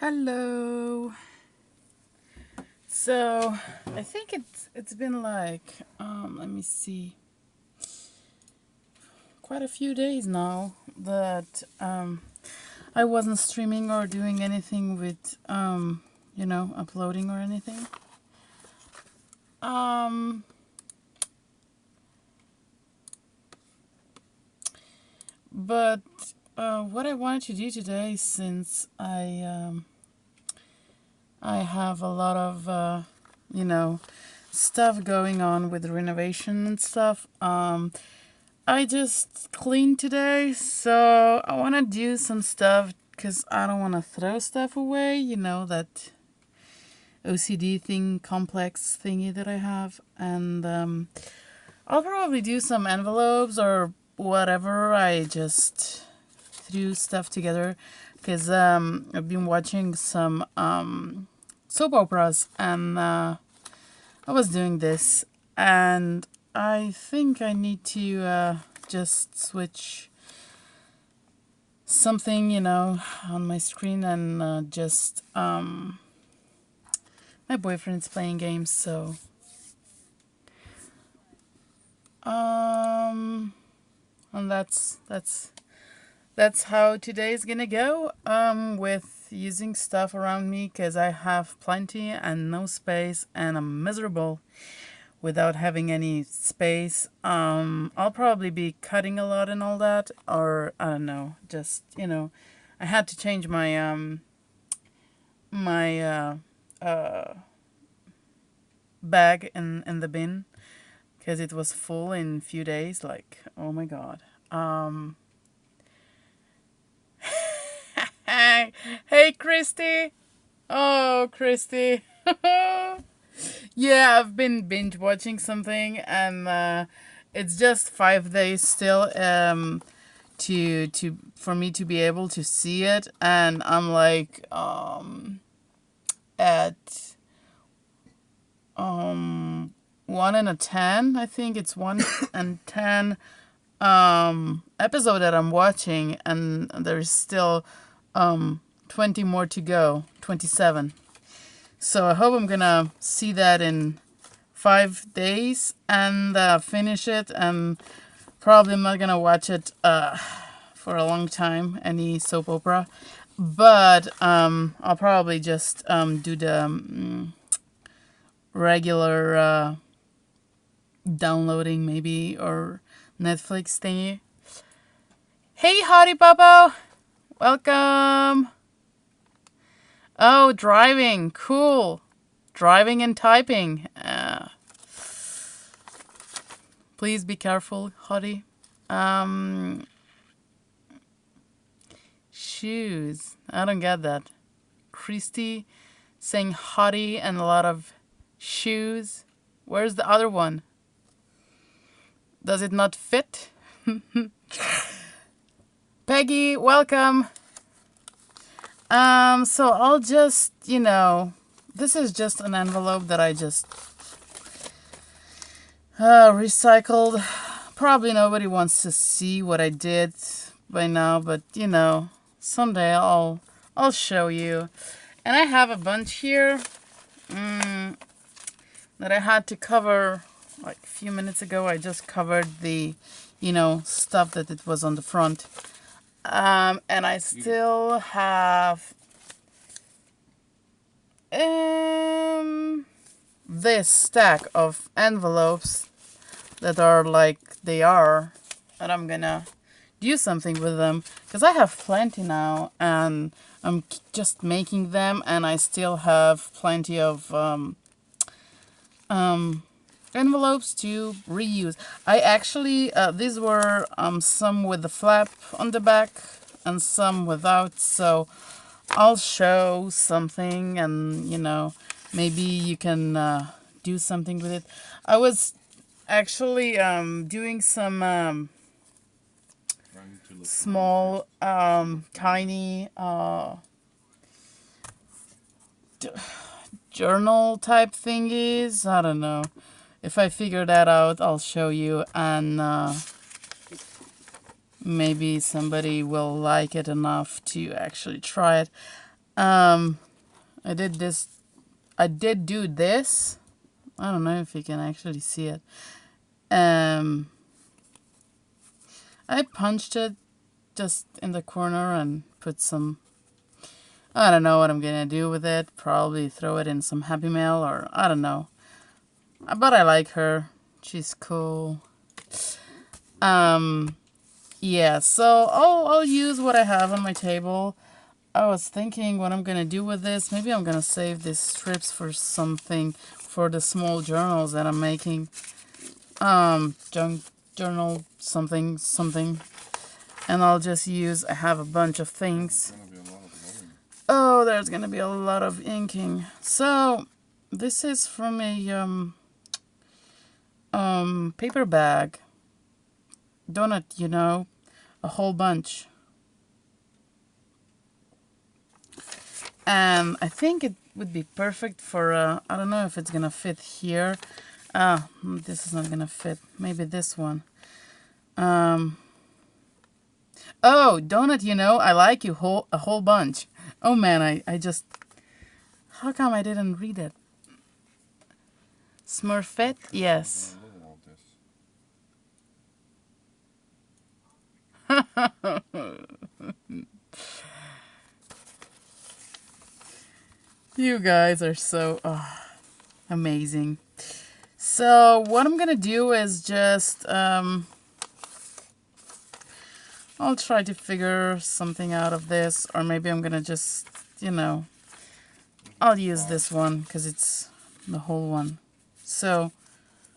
Hello. So I think it's been like let me see, quite a few days now that I wasn't streaming or doing anything with uploading or anything. Um but what I wanted to do today, since I have a lot of stuff going on with renovation and stuff. I just cleaned today, so I want to do some stuff because I don't want to throw stuff away. You know, that OCD thing, complex thingy that I have. And I'll probably do some envelopes or whatever. I just threw stuff together because I've been watching some soap operas, and I was doing this, and I think I need to just switch something, on my screen, and just my boyfriend's playing games, so and that's how today's gonna go, with using stuff around me, because I have plenty and no space, and I'm miserable without having any space. I'll probably be cutting a lot and all that, or I don't know, just I had to change my bag in the bin because it was full in a few days. Like, oh my god. Hey, Christy. Oh, Christy. Yeah, I've been binge watching something, and it's just 5 days still to for me to be able to see it, and I'm like at 1 and a 10. I think it's 1 and 10 episode that I'm watching, and there's still 20 more to go, 27. So I hope I'm gonna see that in 5 days and finish it. And probably I'm not gonna watch it for a long time, any soap opera. But I'll probably just do the regular downloading, maybe, or Netflix thingy. Hey, Hottie Bubbo! Welcome! Oh, driving. Cool. Driving and typing. Please be careful, Hottie. Shoes. I don't get that. Christy saying Hottie and a lot of shoes. Where's the other one? Does it not fit? Peggy, welcome. So I'll just, this is just an envelope that I just recycled. Probably nobody wants to see what I did by now, but someday I'll show you. And I have a bunch here that I had to cover like a few minutes ago. I just covered the stuff that it was on the front. And I still have this stack of envelopes that are like they are, and I'm gonna do something with them because I have plenty now, and I'm just making them, and I still have plenty of envelopes to reuse. I actually these were some with the flap on the back and some without, so I'll show something, and maybe you can do something with it. I was actually doing some small tiny journal type thingies. I don't know. If I figure that out, I'll show you, and maybe somebody will like it enough to actually try it. Um, I did this. I did do this. I don't know if you can actually see it. Um, I punched it just in the corner and put some. I don't know what I'm gonna do with it. Probably throw it in some Happy Mail or I don't know. But I like her. She's cool. Yeah. So I'll use what I have on my table. I was thinking what I'm gonna do with this. Maybe I'm gonna save these strips for something for the small journals that I'm making. Junk journal something something, and I'll just use. I have a bunch of things. Oh, there's gonna be a lot of inking. So this is from a paper bag. Donut, you know, a whole bunch. And I think it would be perfect for, I don't know if it's gonna fit here. This is not gonna fit. Maybe this one. Oh, donut, you know, I like you a whole bunch. Oh man, I just, how come I didn't read it? Smurfette? Yes. You guys are so amazing. So what I'm gonna do is just I'll try to figure something out of this, or maybe I'm gonna just, you know, I'll use this one because it's the whole one. So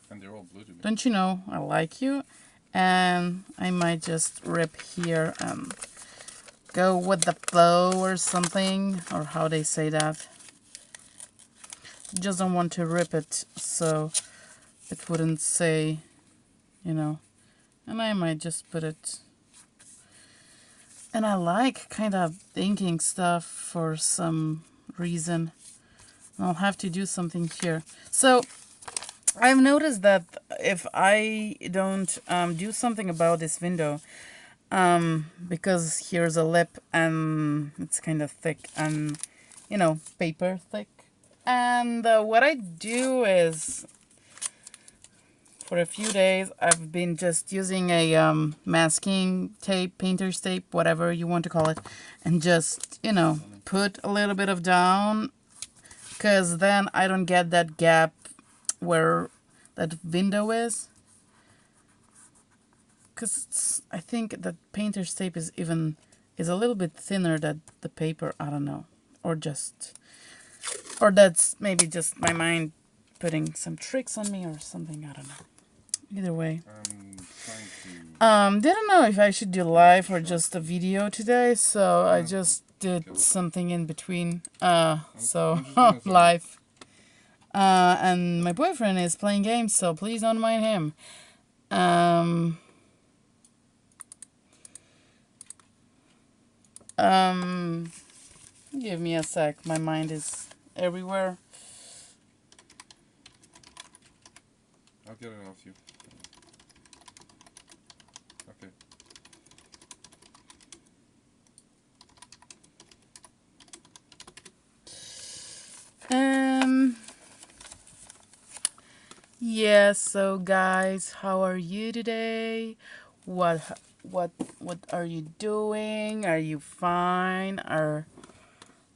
And they're all blue to me. don't you know I like you? And I might just rip here and go with the flow or something, or how they say that. Just don't want to rip it so it wouldn't say, you know. And I might just put it. And I like kind of inking stuff for some reason. I'll have to do something here. So I've noticed that if I don't do something about this window, because here's a lip and it's kind of thick and, you know, paper thick. And what I do is, for a few days, I've been just using a masking tape, painter's tape, whatever you want to call it, and just, you know, put a little bit of down, because then I don't get that gap where that window is. Because I think that painter's tape is a little bit thinner than the paper. I don't know, or that's maybe just my mind putting some tricks on me or something. I don't know. Either way. Didn't know if I should do live or just a video today, so I just did something in between. So live. And my boyfriend is playing games, so please don't mind him. Give me a sec. My mind is everywhere. I'll get it off you. Okay. Yeah, so guys, how are you today? What are you doing? Are you fine? Are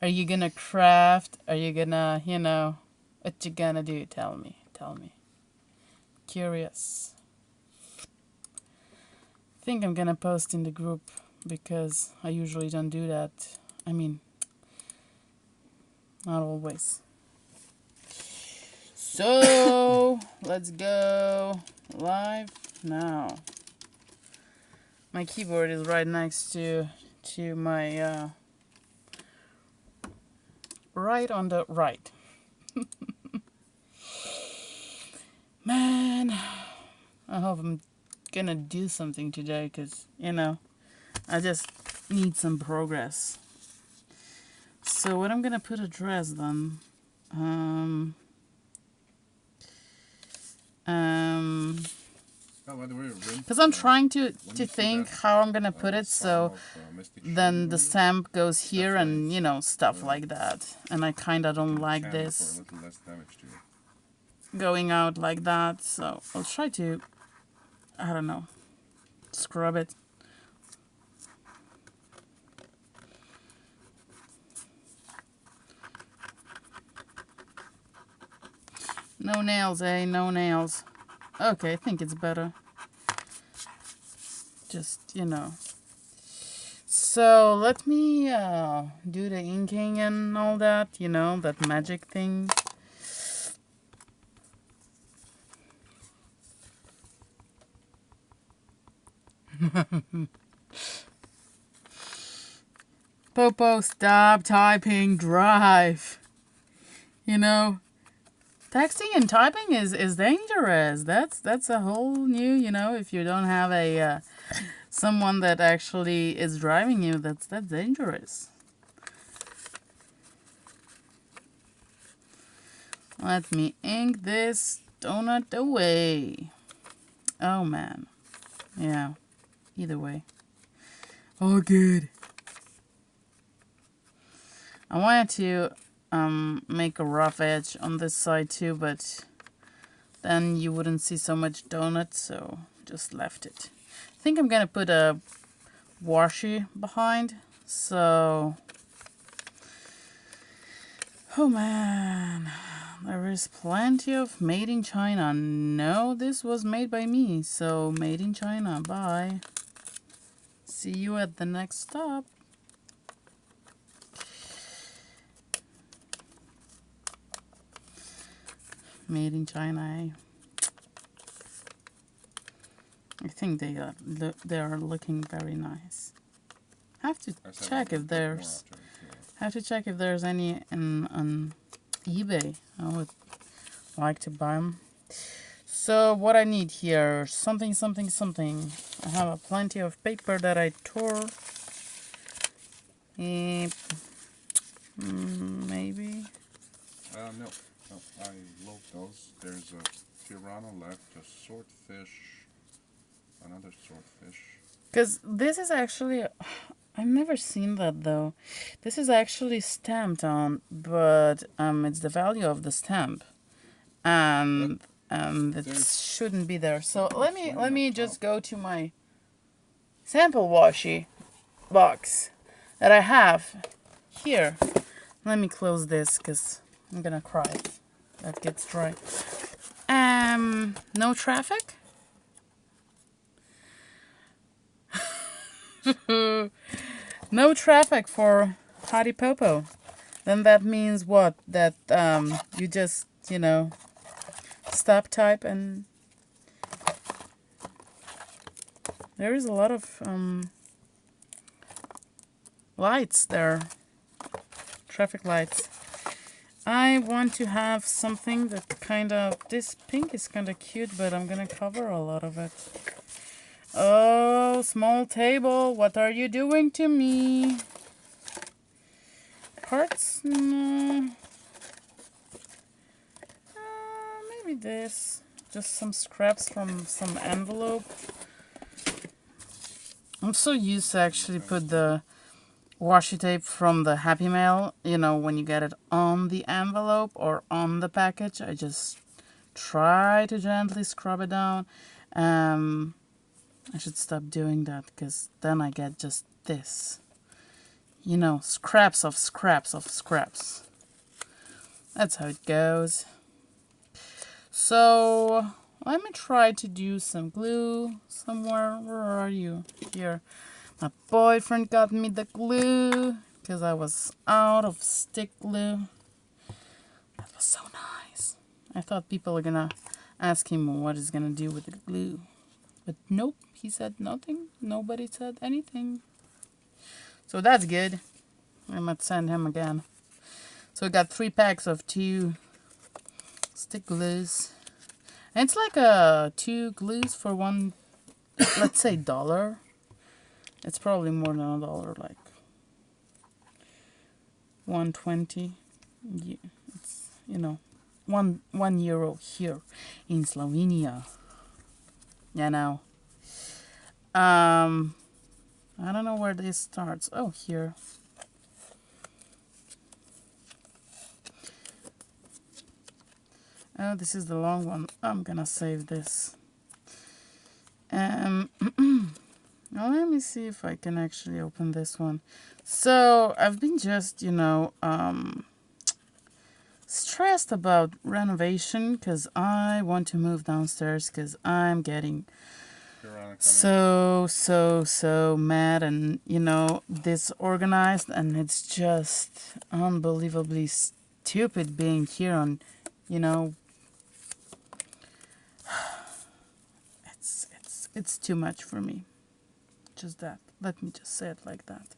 you gonna craft? Are you gonna, you know, what you gonna do? Tell me. Curious. I think I'm gonna post in the group because I usually don't do that. I mean, not always. So let's go live now. My keyboard is right next to my right on the right. Man, I hope I'm gonna do something today because, you know, I just need some progress. So what I'm gonna put a dress then. Oh, by the way, Because I'm trying to you think see that, how I'm gonna put it so Mystic then the Shade stamp goes here why and, you know, stuff uh, like that. And I kinda don't like channel for a this little less damage to you. going out like that. So I'll try to, I don't know, scrub it. No nails, eh? No nails. Okay, I think it's better. Just, you know. So let me do the inking and all that, you know, that magic thing. Popo, stop typing, drive. You know, texting and typing is dangerous. That's a whole new, you know, if you don't have a someone that actually is driving you, that's dangerous. Let me ink this donut away. Oh man. Yeah. Either way. Oh good. I wanted to make a rough edge on this side too, but then you wouldn't see so much donut, so just left it. I think I'm gonna put a washi behind, so oh man, there is plenty of made in China. No, this was made by me, so made in China. Bye. See you at the next stop. Made in China, eh? I think they are looking very nice. Have to check if there's any on eBay. I would like to buy them. So what I need here, something. I have plenty of paper that I tore. Maybe. No, I love those. There's a piranha left, a swordfish, another swordfish. Because this is actually, I've never seen that though. This is actually stamped on, but it's the value of the stamp, and it shouldn't be there. So let me just go to my sample washi box that I have here. Let me close this because I'm gonna cry if that gets dry. No traffic. No traffic for Hottie Popo. Then that means what? That you just, you know, stop type and there is a lot of lights there. Traffic lights. I want to have something that kind of, this pink is kind of cute, but I'm gonna cover a lot of it. Oh, small table, what are you doing to me? Parts? No. Maybe this. Just some scraps from some envelope. I'm so used to actually put the washi tape from the Happy Mail, you know, when you get it on the envelope or on the package. I just try to gently scrub it down. I should stop doing that because then I get just this. You know, scraps of scraps of scraps. That's how it goes. So, let me try to do some glue somewhere. Where are you? Here. My boyfriend got me the glue because I was out of stick glue. That was so nice. I thought people were gonna ask him what he's gonna do with the glue. But nope, he said nothing. Nobody said anything. So that's good. I might send him again. So we got 3 packs of 2 stick glues. And it's like 2 glues for one, let's say $1. It's probably more than $1, like 1.20. Yeah, it's, you know, €1 here in Slovenia. you know. I don't know where this starts. Oh, here. Oh, this is the long one. I'm gonna save this. Now let me see if I can actually open this one. So I've been just, stressed about renovation because I want to move downstairs because I'm getting so mad and, disorganized, and it's just unbelievably stupid being here on, you know, it's too much for me. Just that. Let me just say it like that.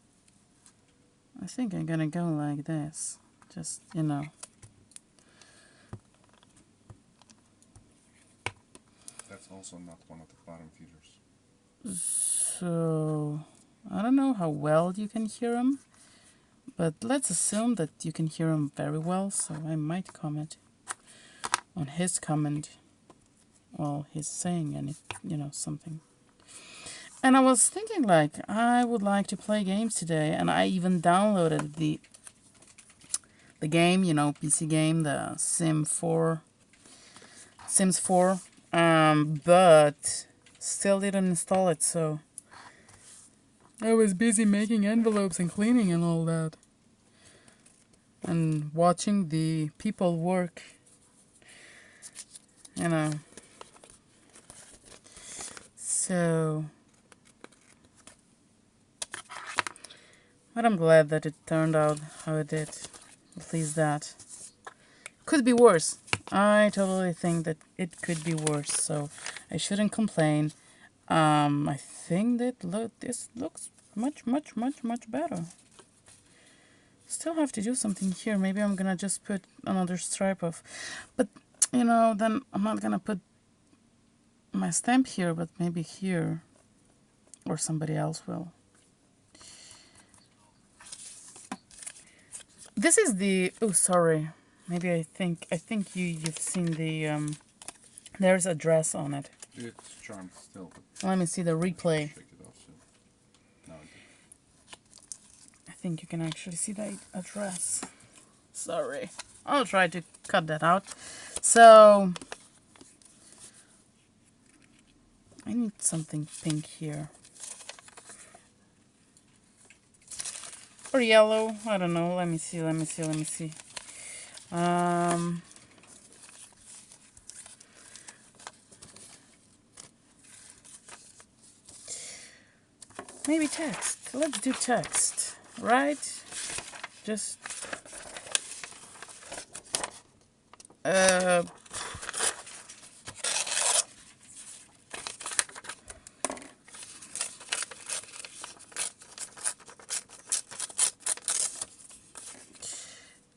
I think I'm gonna go like this. Just, That's also not one of the bottom feeders. So, I don't know how well you can hear him, but let's assume that you can hear him very well, so I might comment on his comment while he's saying something. And I was thinking, like, I would like to play games today, and I even downloaded the game, PC game, the Sims 4, but still didn't install it, so I was busy making envelopes and cleaning and all that, and watching the people work, so, but I'm glad that it turned out how it did, at least that. Could be worse. I totally think that it could be worse, so I shouldn't complain. I think that this looks much better. Still have to do something here. Maybe I'm gonna just put another stripe of, but then I'm not gonna put my stamp here, but maybe here, or somebody else will. This is the, oh sorry, maybe I think you've seen the there's a dress on it. It's charmed still. Let me see the replay. Shake it off soon. No, I think you can actually see the address. Sorry. I'll try to cut that out. So, I need something pink here. Or yellow. I don't know. Let me see. Maybe text. Let's do text. Right? Just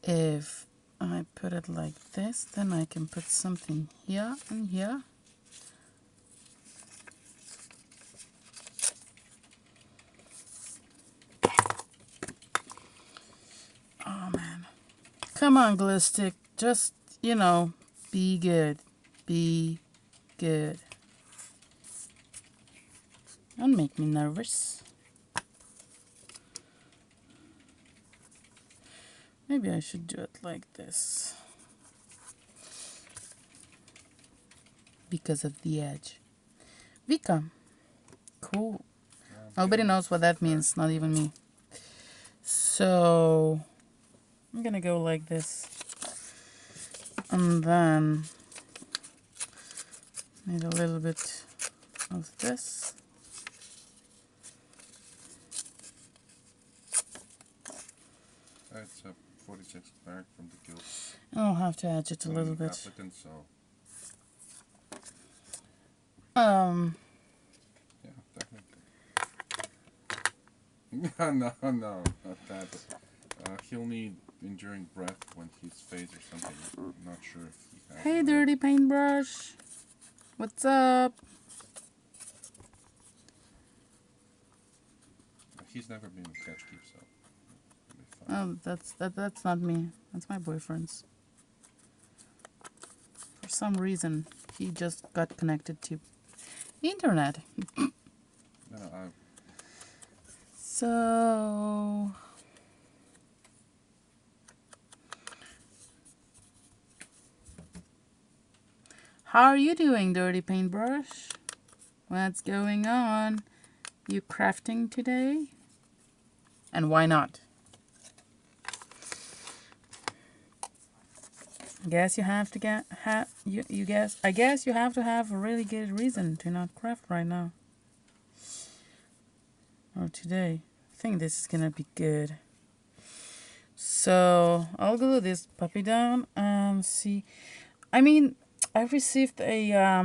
if I put it like this, then I can put something here and here. Oh man. Come on, glue stick. Just, be good. Be good. Don't make me nervous. Maybe I should do it like this. Because of the edge. Vika. Cool. Nobody knows what that means, not even me. So, I'm gonna go like this. And then, need a little bit of this. it's a 46 bag from the guild. I'll have to edge it a little bit. Applicant, so Yeah, definitely. no, not that. He'll need enduring breath when he's phased or something. I'm not sure if he has. Hey, dirty paintbrush. What's up? He's never been in catch keep, so. Oh, that's not me. That's my boyfriend's. For some reason, he just got connected to internet. No, no, So how are you doing, Dirty Paintbrush? What's going on? You crafting today? And why not? Guess you have to I guess you have to have a really good reason to not craft right now. Or today. I think this is gonna be good. So I'll glue this puppy down and see. I mean, I received a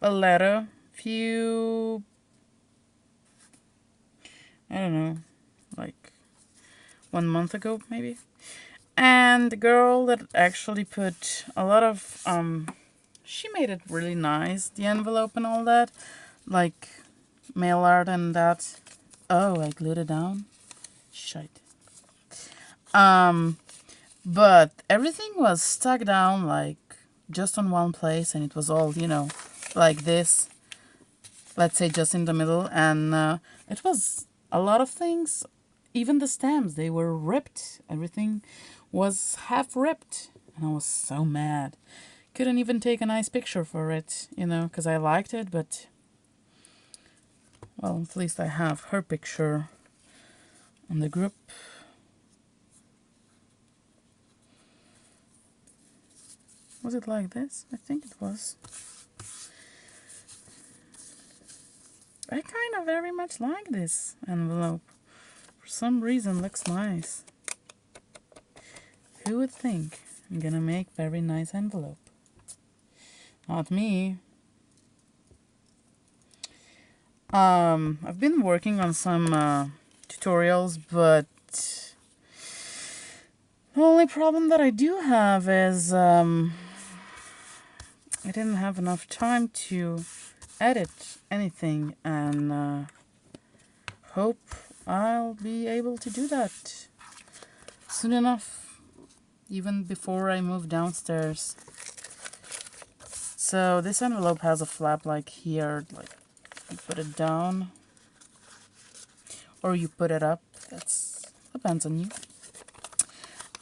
letter few, I don't know, like 1 month ago maybe. And the girl that actually put a lot of she made it really nice, the envelope and all that, like mail art and that. Oh, I glued it down. Shite. But everything was stuck down like just on one place, and it was all, like this. Let's say just in the middle, and it was a lot of things. Even the stems, they were ripped. Everything was half ripped, and I was so mad. Couldn't even take a nice picture for it, because I liked it, but well, at least I have her picture on the group. Was it like this? I think it was. I kind of very much like this envelope. For some reason, looks nice. Who would think I'm gonna make very nice envelope? Not me. I've been working on some tutorials, but the only problem that I do have is I didn't have enough time to edit anything, and hope I'll be able to do that soon enough, even before I move downstairs. So this envelope has a flap like here, like you put it down or you put it up. That's depends on you.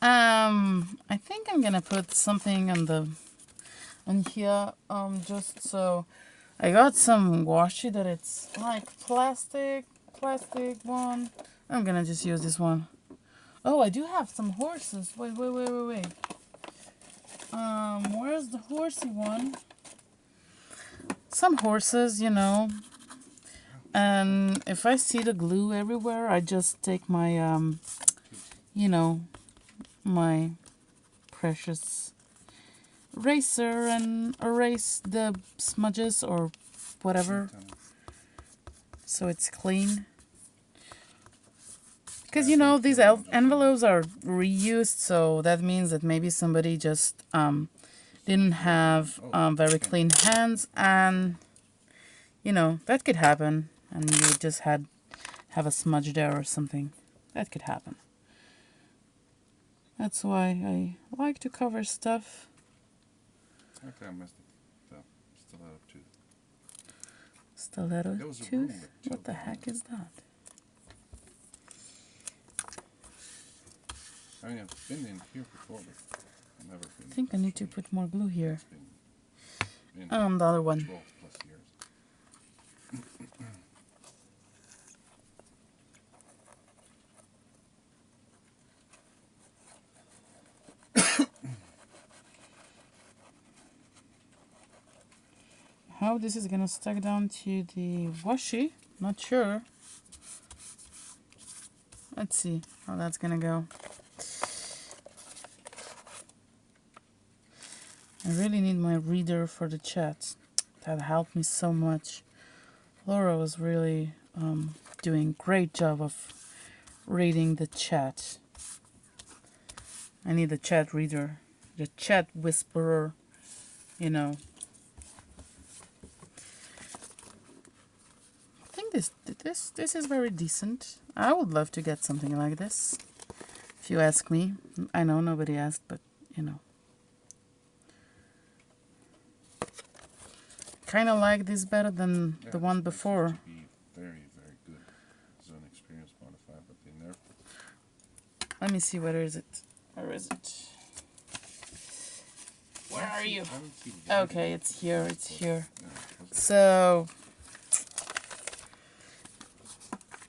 I think I'm gonna put something on here, just so I got some washi that it's like plastic one. I'm gonna just use this one. Oh, I do have some horses. Wait. Where's the horsey one? Some horses, and if I see the glue everywhere, I just take my, my precious eraser and erase the smudges or whatever, so it's clean. Because these envelopes are reused, so that means that maybe somebody just didn't have very clean hands, and that could happen, and you just have a smudge there or something. That could happen. That's why I like to cover stuff. Okay, I missed the stiletto tooth. Stiletto tooth? What the heck is that? I mean, I've been in here before, but I've never been. I think I need to put more glue here. It's been The other one. 12 plus years. How this is gonna stick down to the washi, not sure. Let's see how that's gonna go. I really need my reader for the chat. That helped me so much. Laura was really doing a great job of reading the chat. I need the chat reader, the chat whisperer, I think this is very decent. I would love to get something like this. If you ask me, I know nobody asked, but kind of like this better than the one before. Seems to be very, very good. As an experienced modifier, but in there. Let me see, where is it? Where is it? Where are you? Okay, it's here, it's here. So,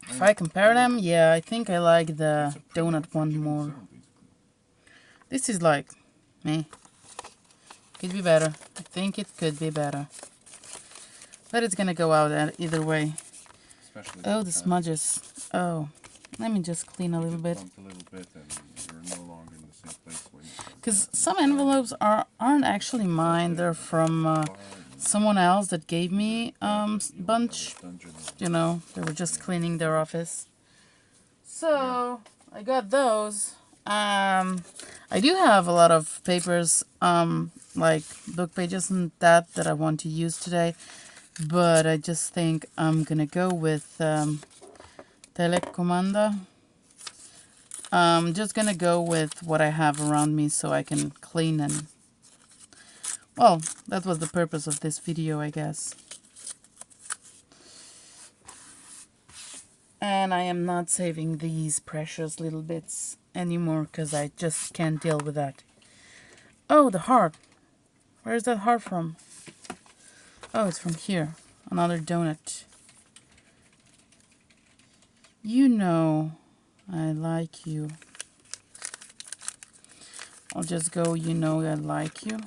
if I compare them, yeah, I think I like the donut one more. This is like, meh. Could be better. I think it could be better. But it's gonna go out either way. Oh, the smudges. Oh, let me just clean a little bit. Because some envelopes aren't actually mine. They're from someone else that gave me bunch. You know, they were just cleaning their office. So I got those. I do have a lot of papers, like book pages and that I want to use today. But I just think I'm gonna go with telecomanda. I'm just gonna go with what I have around me so I can clean and... Well, that was the purpose of this video, I guess. And I am not saving these precious little bits anymore because I just can't deal with that. Oh, the heart. Where's that heart from? Oh, it's from here. Another donut. You know I like you. I'll just go, you know I like you.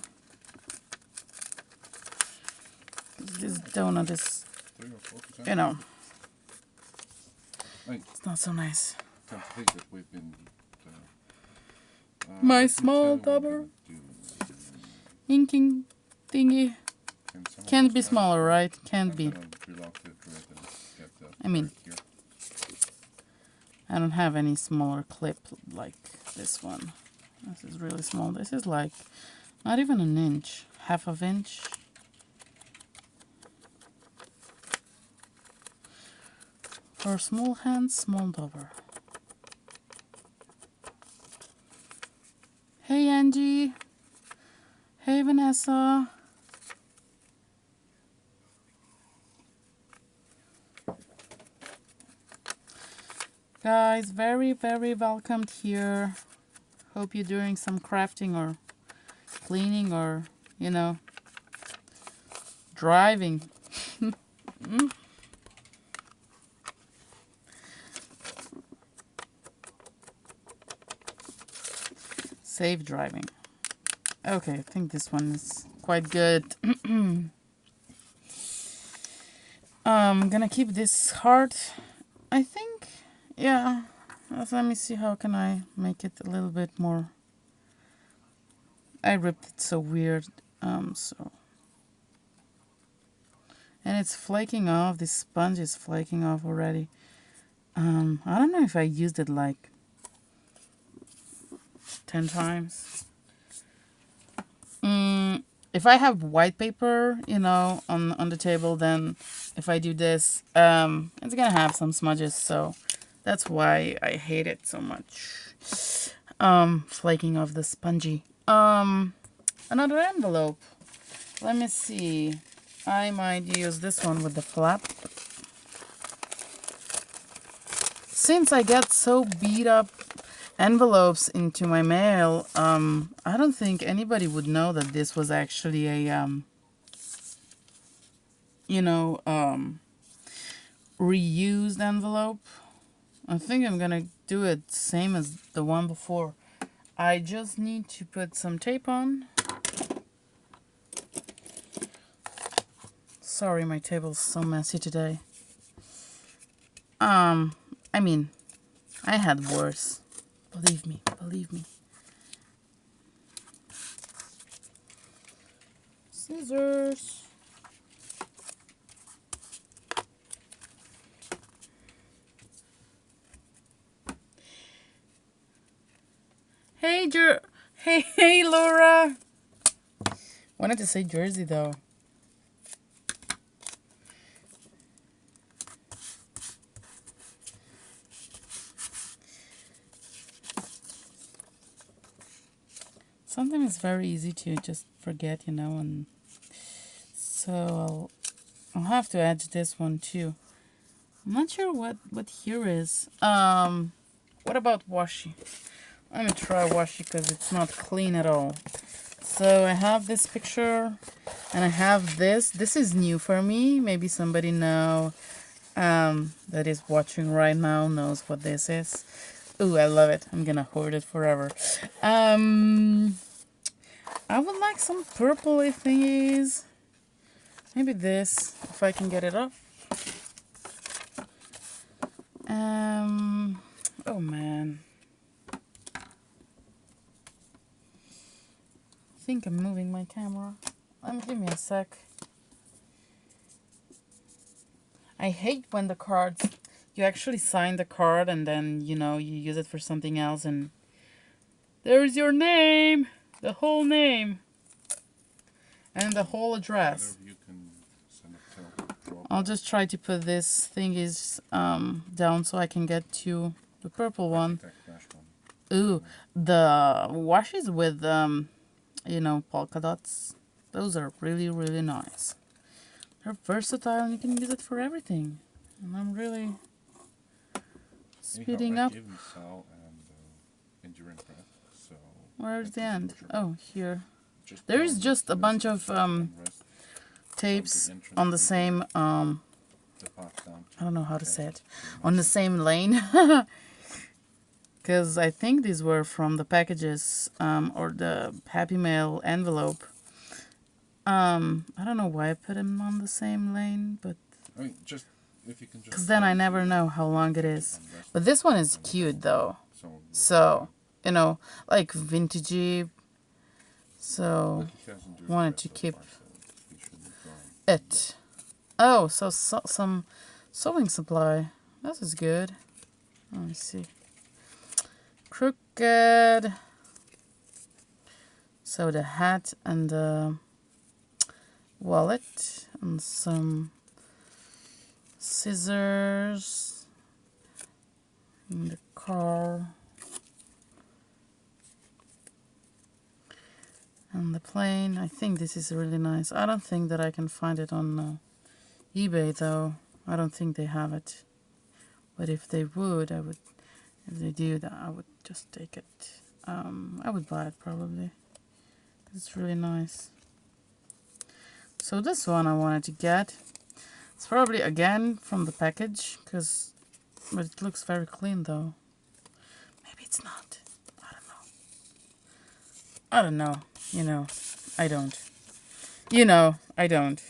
This donut is, you know, it's not so nice. My small dauber inking thingy can't be smaller, right? Can't be. I mean, I don't have any smaller clip like this one. This is really small. This is like not even an inch, half of inch. For small hands, small dauber. Hey Angie. Hey Vanessa. Guys, very, very welcomed here. Hope you're doing some crafting or cleaning or, you know, driving. Safe driving. Okay, I think this one is quite good. I'm gonna keep this heart, I think. Yeah. Let me see, how can I make it a little bit more... I ripped it so weird. So... And it's flaking off. This sponge is flaking off already. I don't know if I used it like 10 times. If I have white paper, you know, on the table, then if I do this, it's gonna have some smudges, so that's why I hate it so much. Flaking off the spongy. Another envelope. Let me see. I might use this one with the flap. Since I get so beat up envelopes into my mail, I don't think anybody would know that this was actually a, you know, reused envelope. I think I'm gonna do it same as the one before. I just need to put some tape on. Sorry, my table's so messy today. I mean, I had worse. Believe me, believe me. Scissors. Hey, hey, Laura. Wanted to say Jersey though. Sometimes it's very easy to just forget, you know, and so So I'll have to add this one too. I'm not sure what here is. What about washi? Let me try washi because it's not clean at all. So I have this picture and I have this. This is new for me. Maybe somebody that is watching right now knows what this is. Ooh, I love it. I'm gonna hoard it forever. I would like some purpley thingies. Maybe this, if I can get it up. Oh man. I think I'm moving my camera. Give me a sec. I hate when the cards, you actually sign the card and then, you use it for something else and there's your name, the whole name, and the whole address. You can send it to I'll just try to put this thingies down so I can get to the purple one. Ooh, the washes with, polka dots. Those are really, really nice. They're versatile and you can use it for everything. And I'm really speeding up. Where's the end? Oh, here. There's just a bunch of tapes on the same, I don't know how to say it, on the same lane. Because I think these were from the packages or the Happy Mail envelope. I don't know why I put them on the same lane, but because then I never know how long it is. But this one is cute though, so like vintagey. So wanted to keep it. Oh, so some sewing supply. This is good. Let me see. Crooked. So the hat and the wallet and some scissors in the car and the plane. I think this is really nice. I don't think that I can find it on eBay though. I don't think they have it, but if they would, I would. If they do that, I would just take it. I would buy it probably. It's really nice. So this one I wanted to get. It's probably again from the package, but it looks very clean though. Maybe it's not. I don't know. I don't know. I don't. I don't.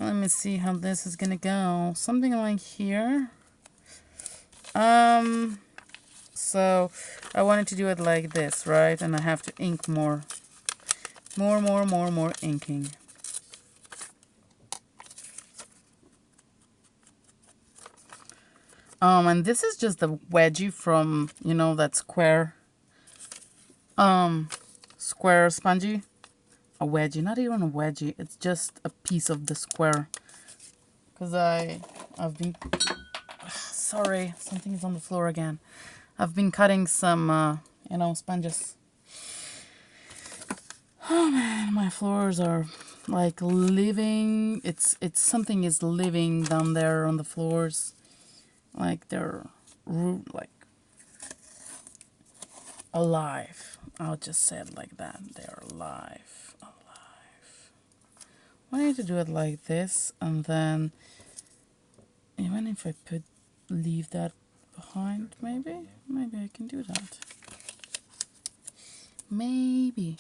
Let me see how this is gonna go. Something like here. So I wanted to do it like this, right? And I have to ink more. More inking. And this is just a wedgie from, that square spongy. A wedgie, not even a wedgie. It's just a piece of the square. Because I've been, sorry, something is on the floor again. I've been cutting some, sponges. Oh man, my floors are like living. It's something is living down there on the floors. Like they're like alive. I'll just say it like that. They're alive. I need to do it like this, and then even if I leave that behind, maybe I can do that. Maybe.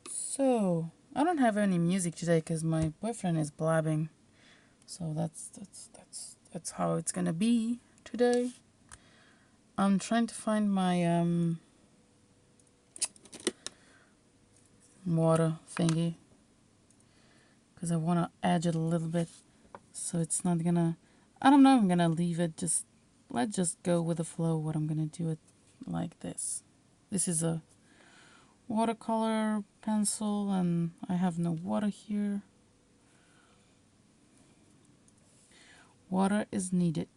So I don't have any music today because my boyfriend is blabbing. So that's how it's gonna be today. I'm trying to find my water thingy because I want to edge it a little bit so it's not gonna, I don't know, I'm gonna leave it, let's just go with the flow. What I'm gonna do it like this. This is a watercolor pencil and I have no water here. Water is needed.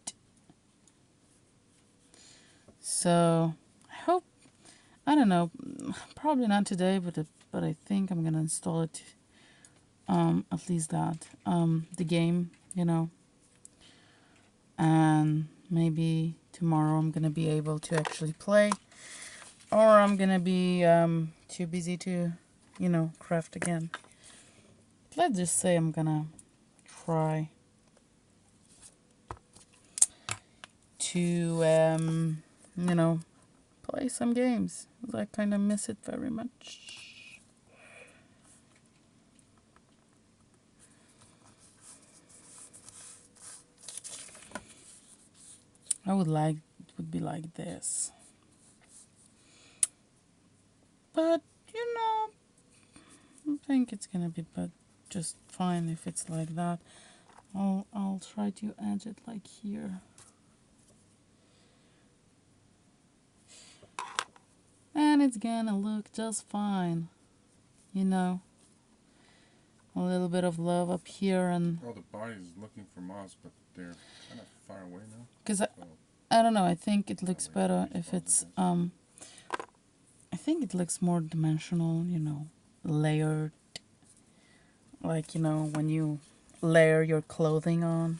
So I hope, I don't know, probably not today, but but I think I'm gonna install it. At least that. The game, you know. And maybe tomorrow I'm gonna be able to actually play. Or I'm gonna be too busy to, you know, craft again. Let's just say I'm gonna try to, you know, play some games. I kind of miss it very much. I would like it would be like this, but you know, I think it's gonna be but just fine if it's like that. I'll try to edge it like here. And it's gonna look just fine, you know. A little bit of love up here and... Oh, the body is looking for moths, but they're kind of far away now. Because I don't know, I think it looks better if it's, I think it looks more dimensional, you know, layered. Like, you know, when you layer your clothing on.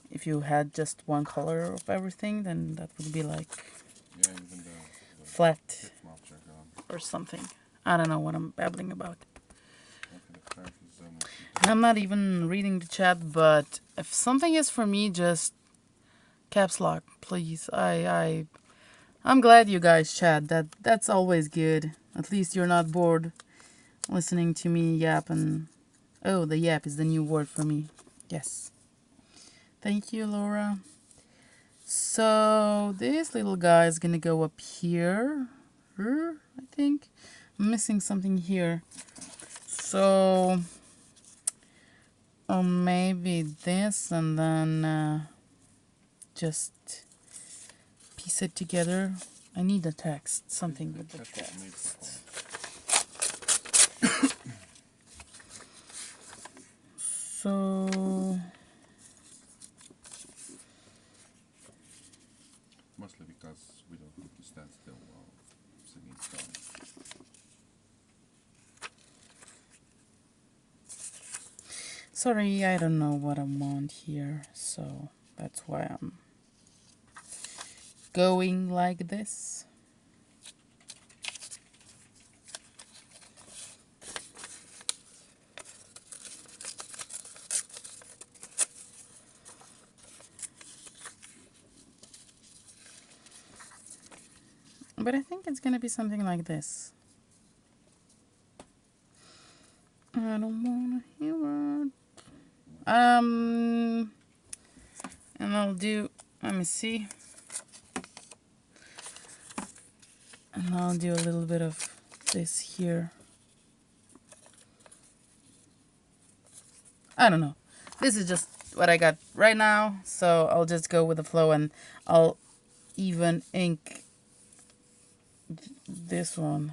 If you had just one color of everything, then that would be like... Yeah, even the flat tip mops are gone. or something. I don't know what I'm babbling about. Okay, I'm not even reading the chat, but if something is for me, just caps lock, please. I'm glad you guys chat. That's always good. At least you're not bored listening to me yap and... Oh, the yap is the new word for me. Yes. Thank you, Laura. So this little guy is gonna go up here. I think. I'm missing something here. So... Or maybe this and then just piece it together. I need the text, something with the text. So... Mostly because we don't need to stand still while singing songs. Sorry, I don't know what I want here, so that's why I'm going like this. But I think it's gonna be something like this. I don't wanna hear it. And I'll do, let me see. And I'll do a little bit of this here. I don't know. This is just what I got right now, so I'll just go with the flow and I'll even ink this one.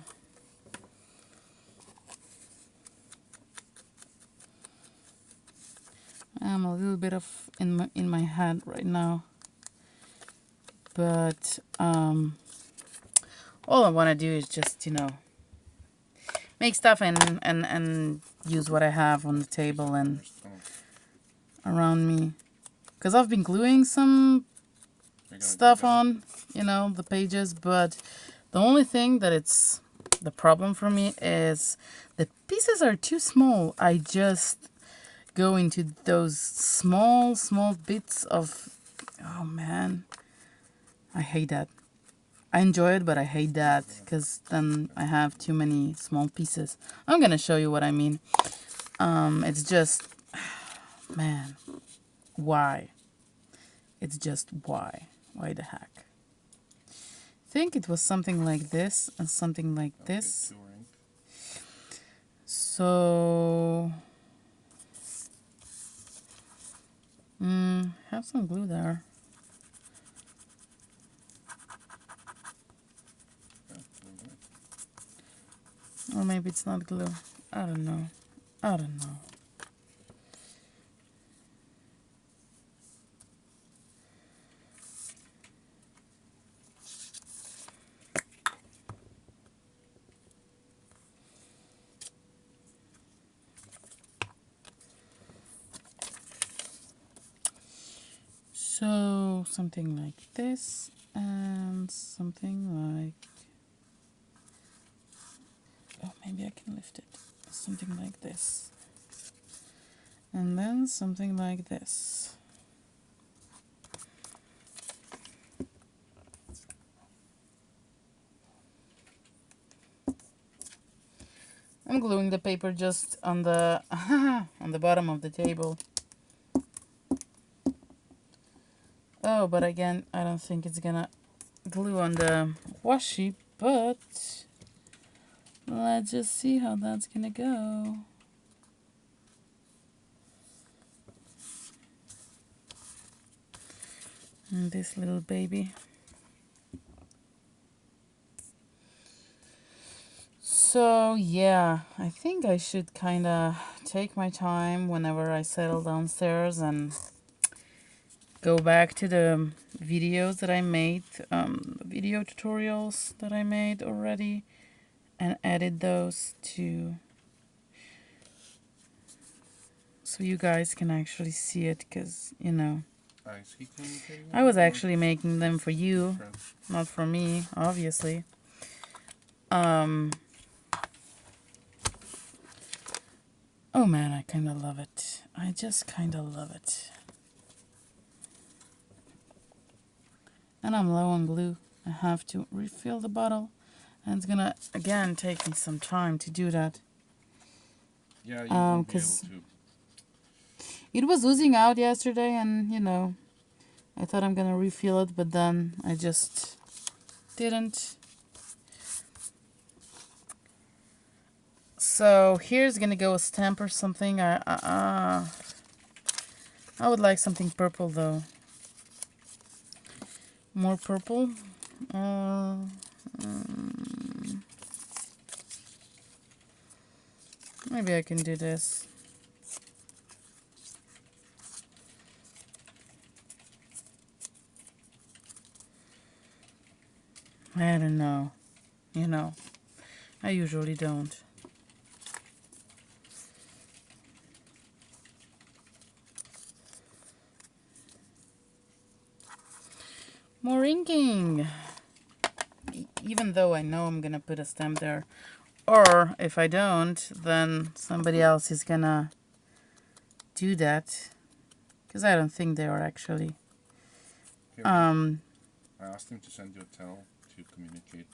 I'm a little bit of in my head right now, but all I want to do is just, you know, make stuff and use what I have on the table and around me, because I've been gluing some stuff on, you know, the pages, but the only thing that it's the problem for me is the pieces are too small. I just go into those small bits of... Oh man, I hate that. I enjoy it, but I hate that because then I have too many small pieces. I'm gonna show you what I mean. It's just, man, why? It's just why? Why the heck? I think it was something like this and something like this. So, have some glue there. Or maybe it's not glue. I don't know. I don't know. So something like this and something like, oh, maybe I can lift it. Something like this. And then something like this. I'm gluing the paper just on the on the bottom of the table. Oh, but again, I don't think it's gonna glue on the washi, but let's just see how that's gonna go. And this little baby. So yeah, I think I should kind of take my time whenever I settle downstairs and go back to the videos that I made, video tutorials that I made already, and edit those to so you guys can actually see it, because you know I was actually making them for you, not for me, obviously. Oh man, I kind of love it. I just kind of love it. And I'm low on glue. I have to refill the bottle. And it's gonna, again, take me some time to do that. Yeah, you won't be able to. It was oozing out yesterday, and, you know, I thought I'm gonna refill it, but then I just didn't. So here's gonna go a stamp or something. I would like something purple, though. More purple. Maybe I can do this. I don't know. You know, I usually don't. More inking. Even though I know I'm gonna put a stamp there. Or if I don't, then somebody else is gonna do that. Because I don't think they are actually. I asked him to send you a tell to communicate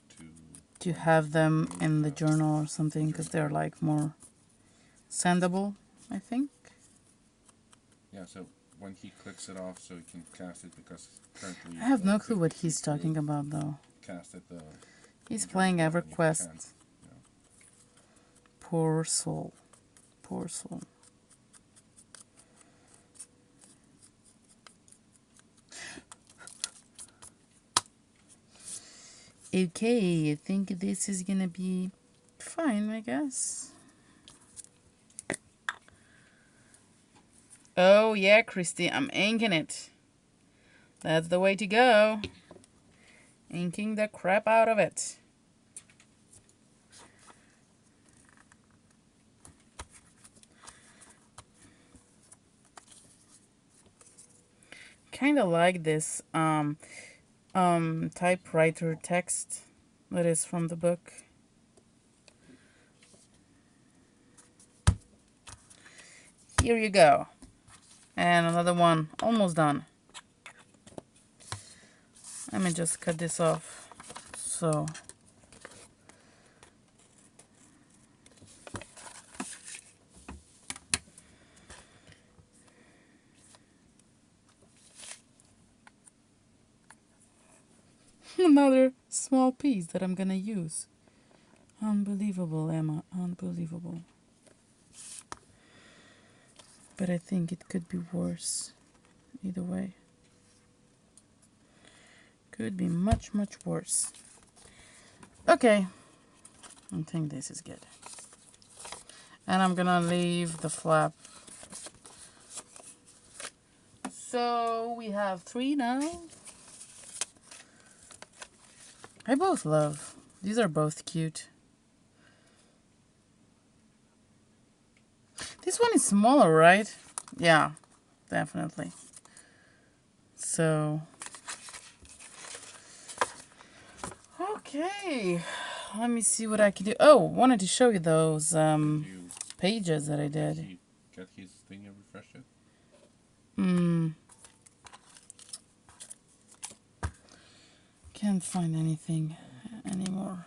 to have them in the journal or something, because they're like more sendable, I think. Yeah, so when he clicks it off so he can cast it, because currently I have no clue what he's talking about, though. Casted the He's playing EverQuest. Yeah. Poor soul. Poor soul. Okay, I think this is gonna be fine, I guess. Oh yeah, Christy, I'm inking it. That's the way to go. Inking the crap out of it. Kind of like this typewriter text that is from the book. Here you go. And another one, almost done. Let me just cut this off. So. Another small piece that I'm gonna use. Unbelievable, Emma, unbelievable. But I think it could be worse. Either way. Could be much, much worse. Okay. I think this is good. And I'm gonna leave the flap. So we have 3 now. I both love. These are both cute. This one is smaller, right? Yeah, definitely. So, okay, let me see what I can do. Oh, wanted to show you those You pages that I did. he got his thing refreshed yet? Can't find anything anymore.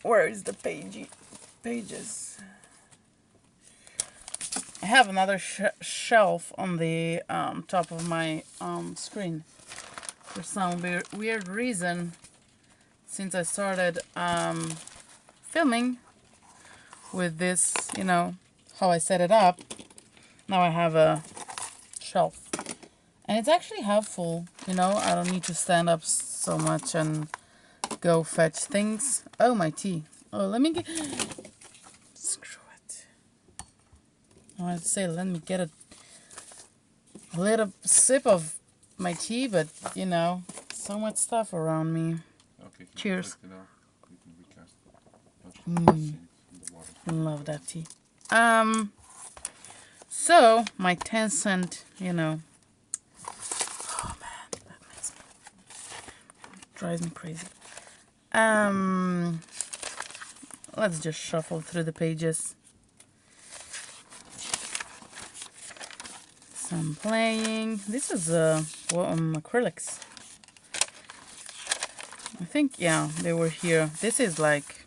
Where is the pages? I have another shelf on the top of my screen. For some weird reason, since I started filming with this, you know, how I set it up, now I have a shelf. And it's actually helpful, you know, I don't need to stand up so much and go fetch things. Oh, my tea. Oh, let me get... Screw it. I wanted to say, let me get a little sip of my tea, but, you know, so much stuff around me. Okay. Cheers. You can recast in the water. Love that tea. So, my 10-cent, you know... Oh, man, that makes me... drives me crazy. Let's just shuffle through the pages. Some playing. This is acrylics. I think, yeah, they were here. This is like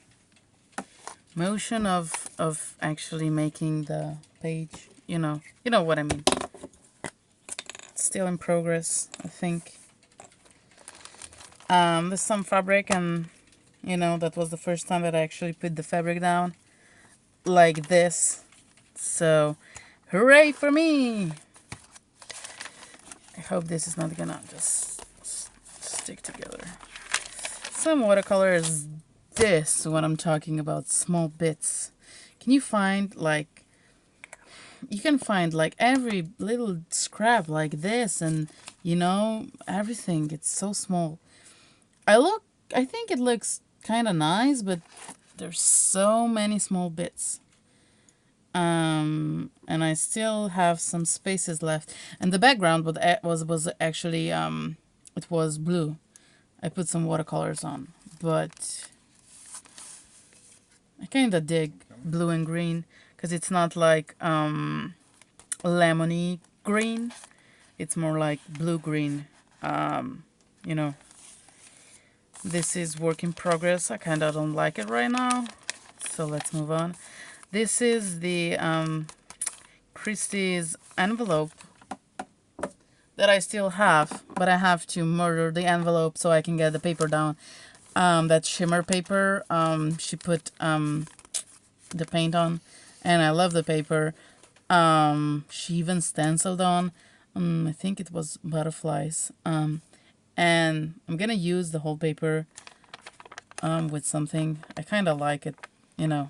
motion of actually making the page. You know what I mean. It's still in progress, I think. There's some fabric, and you know, that was the first time that I actually put the fabric down like this. So, hooray for me! I hope this is not gonna just stick together. Some watercolors. This, when I'm talking about small bits. Can you find like... You can find like every little scrap like this, and you know, everything. It's so small. I think it looks kind of nice, but there's so many small bits. And I still have some spaces left. And the background was actually it was blue. I put some watercolors on, but I kind of dig blue and green because it's not like lemony green. It's more like blue green. You know. This is work in progress. I kind of don't like it right now. So let's move on. This is the Christie's envelope that I still have, but I have to murder the envelope so I can get the paper down. That shimmer paper, she put the paint on, and I love the paper. She even stenciled on, I think it was butterflies. And I'm gonna use the whole paper with something. I kind of like it, you know.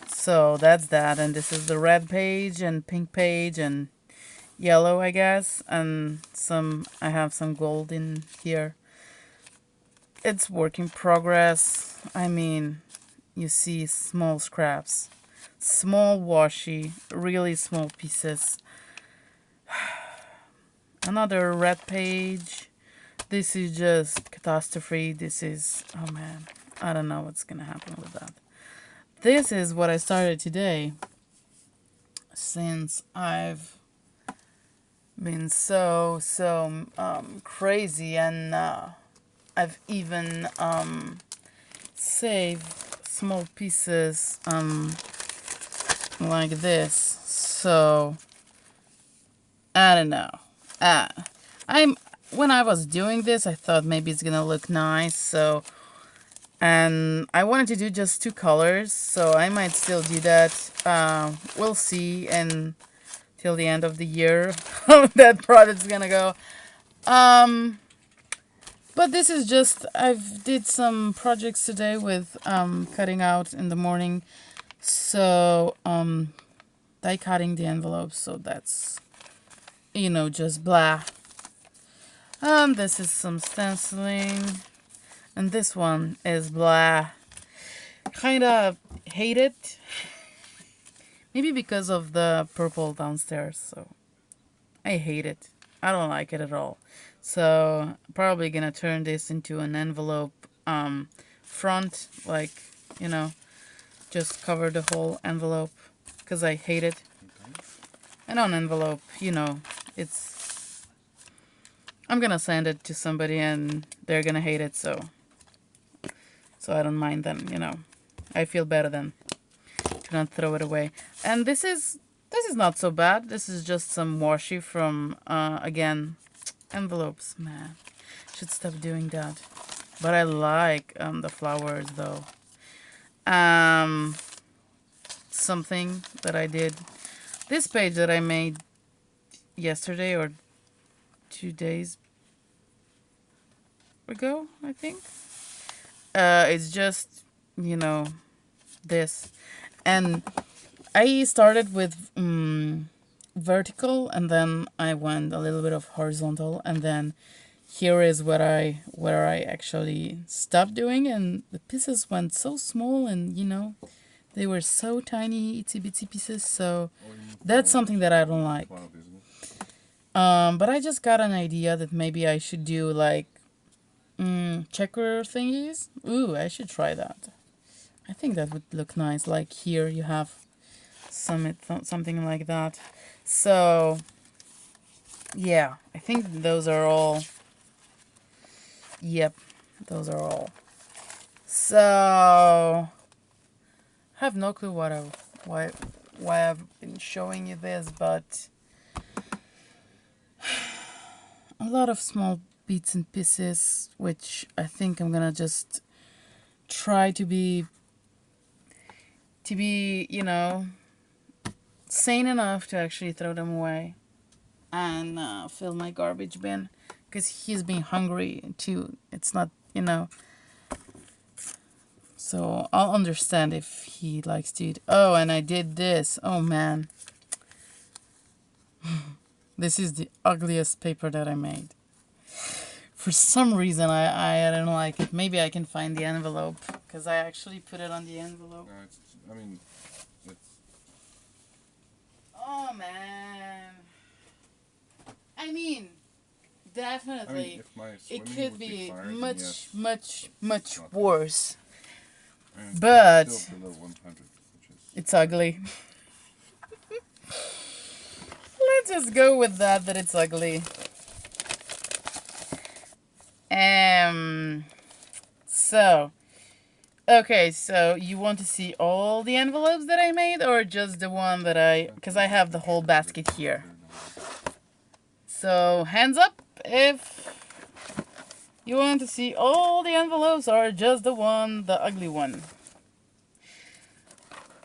So that's that, and this is the red page and pink page and yellow, I guess, and I have some gold in here. It's work in progress. I mean, you see small scraps, small washi, really small pieces. Another red page. This is just catastrophe. This is, oh man, I don't know what's gonna happen with that. This is what I started today, since I've been so crazy, and I've even saved small pieces like this. So I don't know. When I was doing this, I thought maybe it's gonna look nice, so, and I wanted to do just 2 colors, so I might still do that. We'll see, and till the end of the year how that project's gonna go. But this is just, I've did some projects today with cutting out in the morning, so die cutting the envelopes, so that's, you know, just blah. This is some stenciling, and this one is blah. Kind of hate it, Maybe because of the purple downstairs, so I hate it. I don't like it at all. So probably gonna turn this into an envelope front, like, you know, just cover the whole envelope because I hate it. Okay. And on envelope, it's I'm gonna send it to somebody and they're gonna hate it, so I don't mind then, I feel better then to not throw it away. And this is not so bad. This is just some washi from again, envelopes, man. Should stop doing that. But I like the flowers though. Um Something that I did, this page that I made yesterday or 2 days ago, I think. It's just, you know, this. And I started with vertical, and then I went a little bit of horizontal, and then here is where I actually stopped doing, and the pieces went so small, and they were so tiny, itsy bitsy pieces. So that's something that I don't like. But I just got an idea that maybe I should do like checker thingies. Ooh, I should try that. I think that would look nice. Like here you have something like that. So yeah, I think those are all. Yep, those are all. So I have no clue why I've been showing you this, but a lot of small bits and pieces, which I think I'm gonna just try to be sane enough to actually throw them away and fill my garbage bin, because he's been hungry too. It's not. So I'll understand if he likes to eat. Oh, and I did this. Oh man. This is the ugliest paper that I made. For some reason, I don't like it. Maybe I can find the envelope, because I actually put it on the envelope. It's... Oh, man. I mean, definitely, it could be much, yes, much worse. And But still below 100, it's ugly. Let's just go with that it's ugly. So, okay, so you want to see all the envelopes that I made, or just the one that because I have the whole basket here. So, hands up if you want to see all the envelopes, or just the ugly one.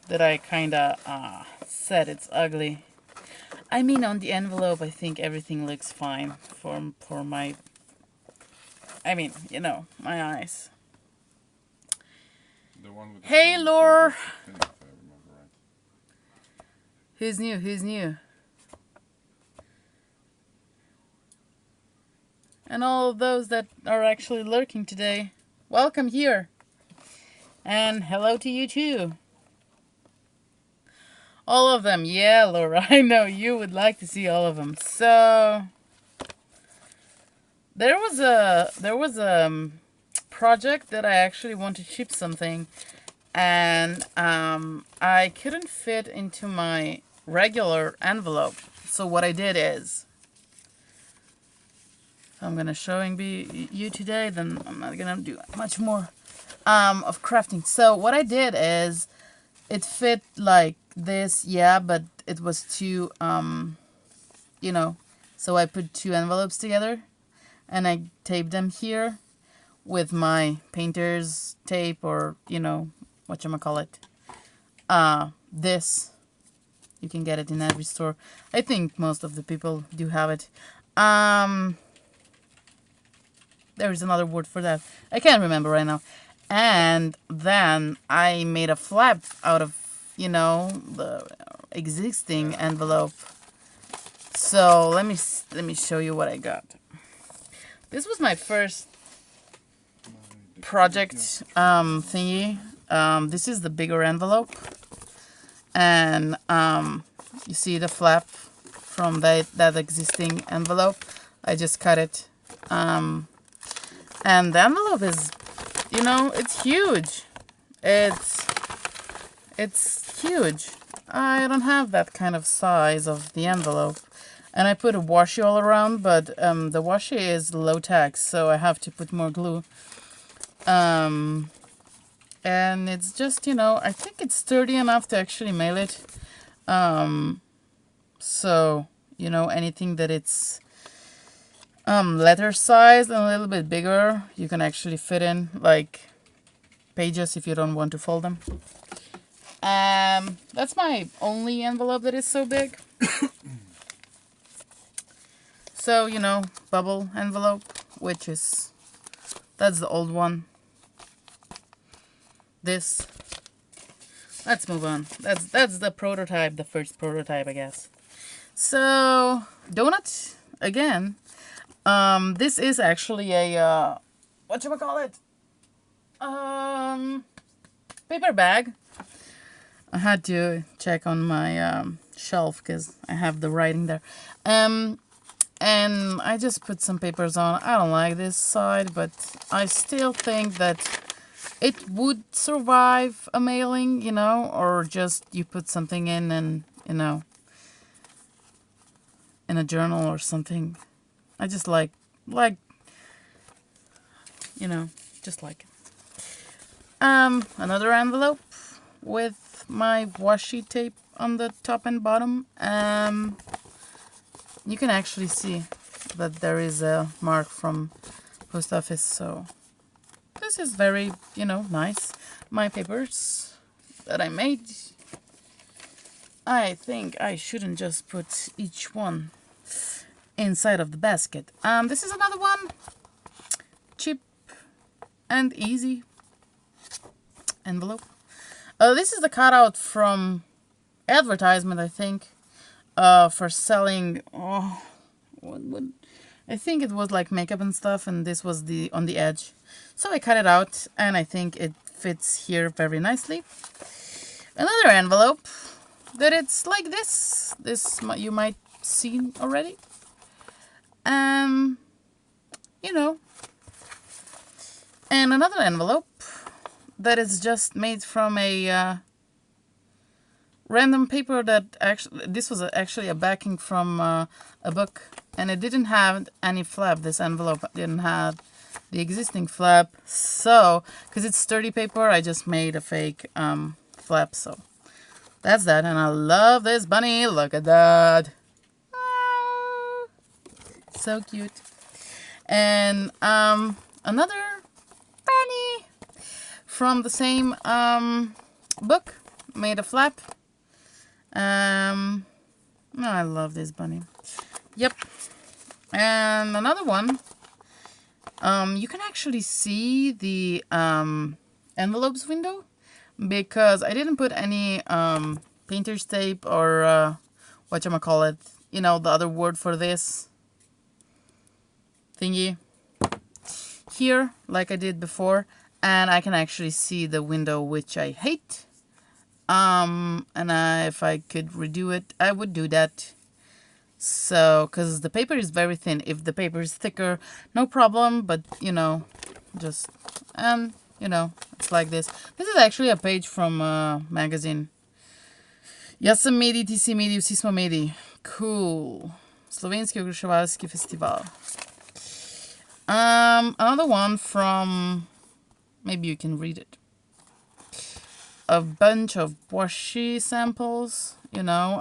That I kinda said it's ugly. I mean, on the envelope, I think everything looks fine for my... I mean, my eyes. The one with the hey, Lore! If I remember right. Who's new? And all of those that are actually lurking today, welcome here. And hello to you too. All of them, yeah, Laura, I know you would like to see all of them. So there was a project that I actually want to ship something, and I couldn't fit into my regular envelope. So what I did is, if I'm gonna showing you today, then I'm not gonna do much more of crafting. So what I did is, it fit like this, yeah, but it was too so I put two envelopes together and I taped them here with my painter's tape, or whatchamacallit. This, you can get it in every store. I think most of the people do have it. There is another word for that. I can't remember right now. And then I made a flap out of, the existing envelope. So let me show you what I got. This was my first project thingy. This is the bigger envelope. and you see the flap from that existing envelope. I just cut it, and the envelope is, you know, it's huge. It's huge. I don't have that kind of size of the envelope. And I put a washi all around, but the washi is low tax, so I have to put more glue. And it's just, you know, I think it's sturdy enough to actually mail it. So, you know, anything that it's letter size and a little bit bigger, you can actually fit in, like pages if you don't want to fold them. That's my only envelope that is so big. So, you know, bubble envelope, which is, that's the old one. This. Let's move on. That's the prototype, the first prototype, I guess. So, donut, again. This is actually a, whatchamacallit? Paper bag. I had to check on my shelf because I have the writing there. And I just put some papers on. I don't like this side, but I still think that it would survive a mailing, you know, or just you put something in and, you know, in a journal or something. I just like, you know, just like it. Another envelope with my washi tape on the top and bottom. You can actually see that there is a mark from post office, so this is very, you know, nice. My papers that I made. I think I shouldn't just put each one inside of the basket. This is another one. Cheap and easy envelope. This is the cutout from advertisement, I think, for selling, I think it was like makeup and stuff, and this was the on the edge. So I cut it out, and I think it fits here very nicely. Another envelope that it's like this. This you might see already. You know. And another envelope that is just made from a random paper that actually, this was actually a backing from a book, and it didn't have any flap. This envelope didn't have the existing flap, so because it's sturdy paper, I just made a fake flap. So that's that, and I love this bunny. Look at that. Ah, so cute. And another bunny from the same book, made a flap. Oh, I love this bunny. Yep. And another one. You can actually see the envelopes window because I didn't put any painter's tape or whatchamacallit, you know, the other word for this thingy here like I did before, and I can actually see the window, which I hate. And if I could redo it, I would do that. So, because the paper is very thin. If the paper is thicker, no problem. But, you know, just, you know, it's like this. This is actually a page from a magazine. Ja sam medij, ti si medij, vsi smo mediji. Cool. Slovenski oglaševalski festival. Another one from, maybe you can read it. A bunch of washi samples, you know,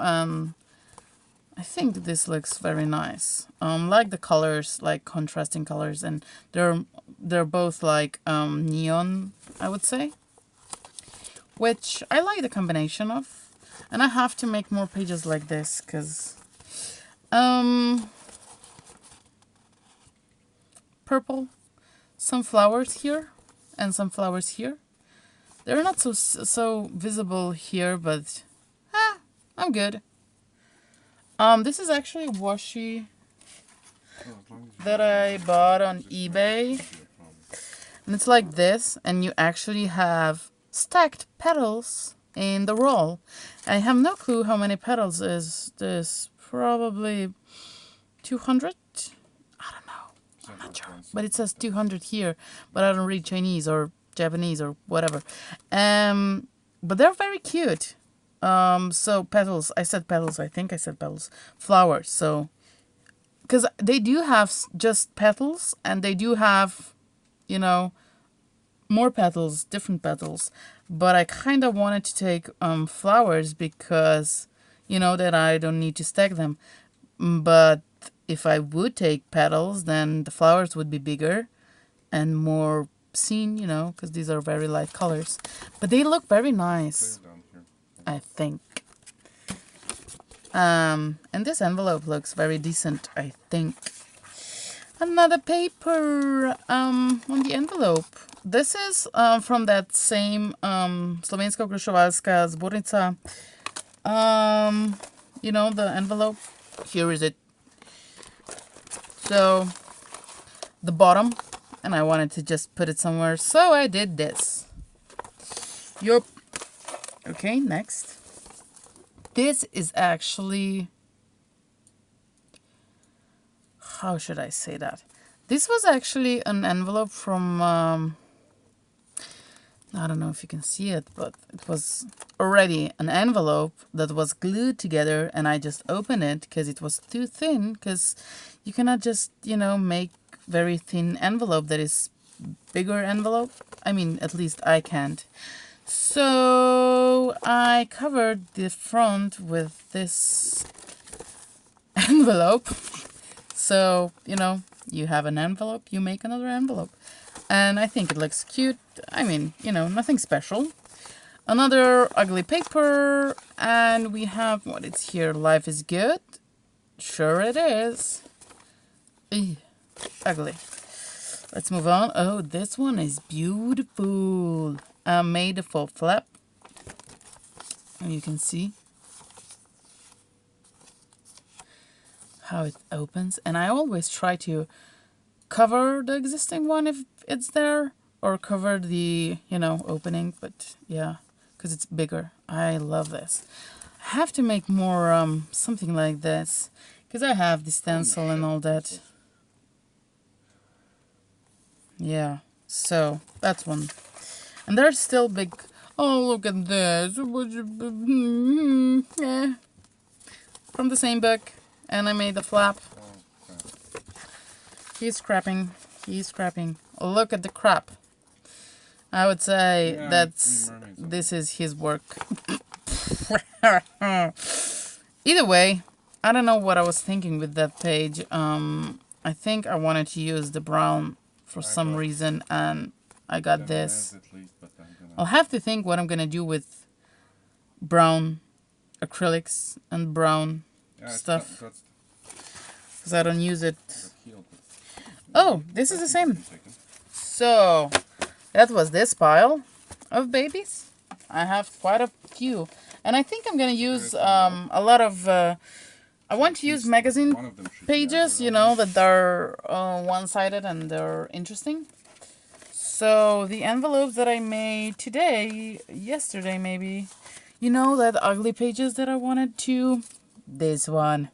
I think this looks very nice. Like the colors, like contrasting colors, and they're both like neon, I would say, which I like the combination of. And I have to make more pages like this because purple, some flowers here and some flowers here. They're not so visible here, but I'm good. This is actually washi that I bought on eBay, and it's like this, and you actually have stacked petals in the roll. I have no clue how many petals is this. Probably 200? I don't know. I'm not sure. But it says 200 here. But I don't read Chinese or Japanese or whatever. But they're very cute. So petals. I said petals. I think I said petals. Flowers. So, because they do have just petals, and they do have, you know, more petals, different petals. But I kind of wanted to take flowers because, you know, that I don't need to stack them. But if I would take petals, then the flowers would be bigger and more seen, you know, because these are very light colors. But they look very nice, I think. And this envelope looks very decent, I think. Another paper on the envelope. This is from that same Slovensko-Krušovalska zbornica. You know, the envelope. Here is it. So, the bottom. And I wanted to just put it somewhere. So, I did this. Yup. Okay, next. This is actually... How should I say that? This was actually an envelope from... I don't know if you can see it, but it was already an envelope that was glued together, and I just opened it because it was too thin, because you cannot just, you know, make very thin envelope that is bigger envelope. I mean, at least I can't. So I covered the front with this envelope. So, you know, you have an envelope, you make another envelope. And I think it looks cute. I mean, you know, nothing special. Another ugly paper. And we have what is here. Life is good. Sure it is. Ew, ugly. Let's move on. Oh, this one is beautiful. Made for flap. You can see how it opens. And I always try to cover the existing one if it's there, or cover the, you know, opening. But yeah, because it's bigger. I love this. I have to make more something like this, because I have the stencil and all that. Yeah, so that's one. And they're still big. Oh, look at this. Yeah. From the same book. And I made the flap. He's scrapping. He's scrapping. Look at the crap. I would say this is his work. Either way, I don't know what I was thinking with that page. I think I wanted to use the brown for some reason, and I got this. I'll have to think what I'm gonna do with brown acrylics and brown stuff, because I don't use it. Oh, this is the same. So that was this pile of babies. I have quite a few, and I think I'm gonna use a lot of. I want to use magazine pages, you know, that are one-sided and they're interesting. So the envelopes that I made yesterday maybe, you know, that ugly pages that I wanted to, this one.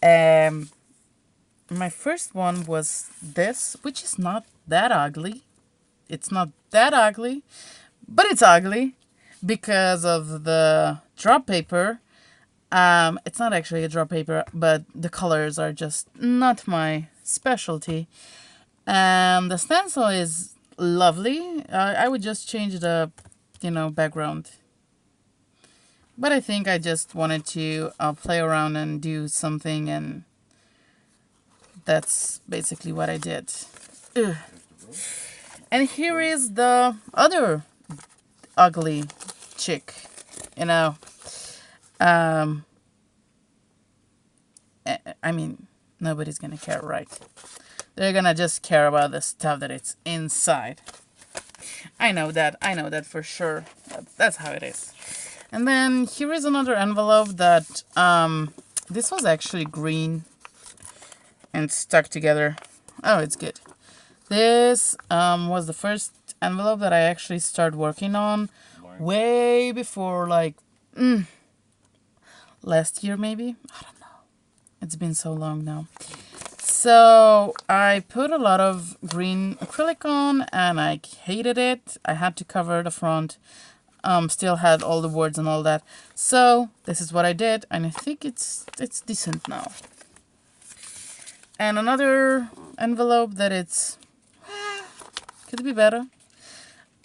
My first one was this, which is not that ugly. It's not that ugly, but it's ugly because of the drop paper. It's not actually a drop paper, but the colors are just not my specialty. The stencil is lovely. I would just change the, you know, background. But I think I just wanted to play around and do something, and that's basically what I did. Ugh. And here is the other ugly chick, you know. I mean, nobody's gonna care, right? They're gonna just care about the stuff that it's inside. I know that for sure. That's how it is. And then here is another envelope that, this was actually green and stuck together. Oh, it's good. This was the first envelope that I actually started working on way before, like, last year maybe. I don't know. It's been so long now. So I put a lot of green acrylic on and I hated it. I had to cover the front. Still had all the words and all that. So this is what I did, and I think it's decent now. And another envelope that it's could be better.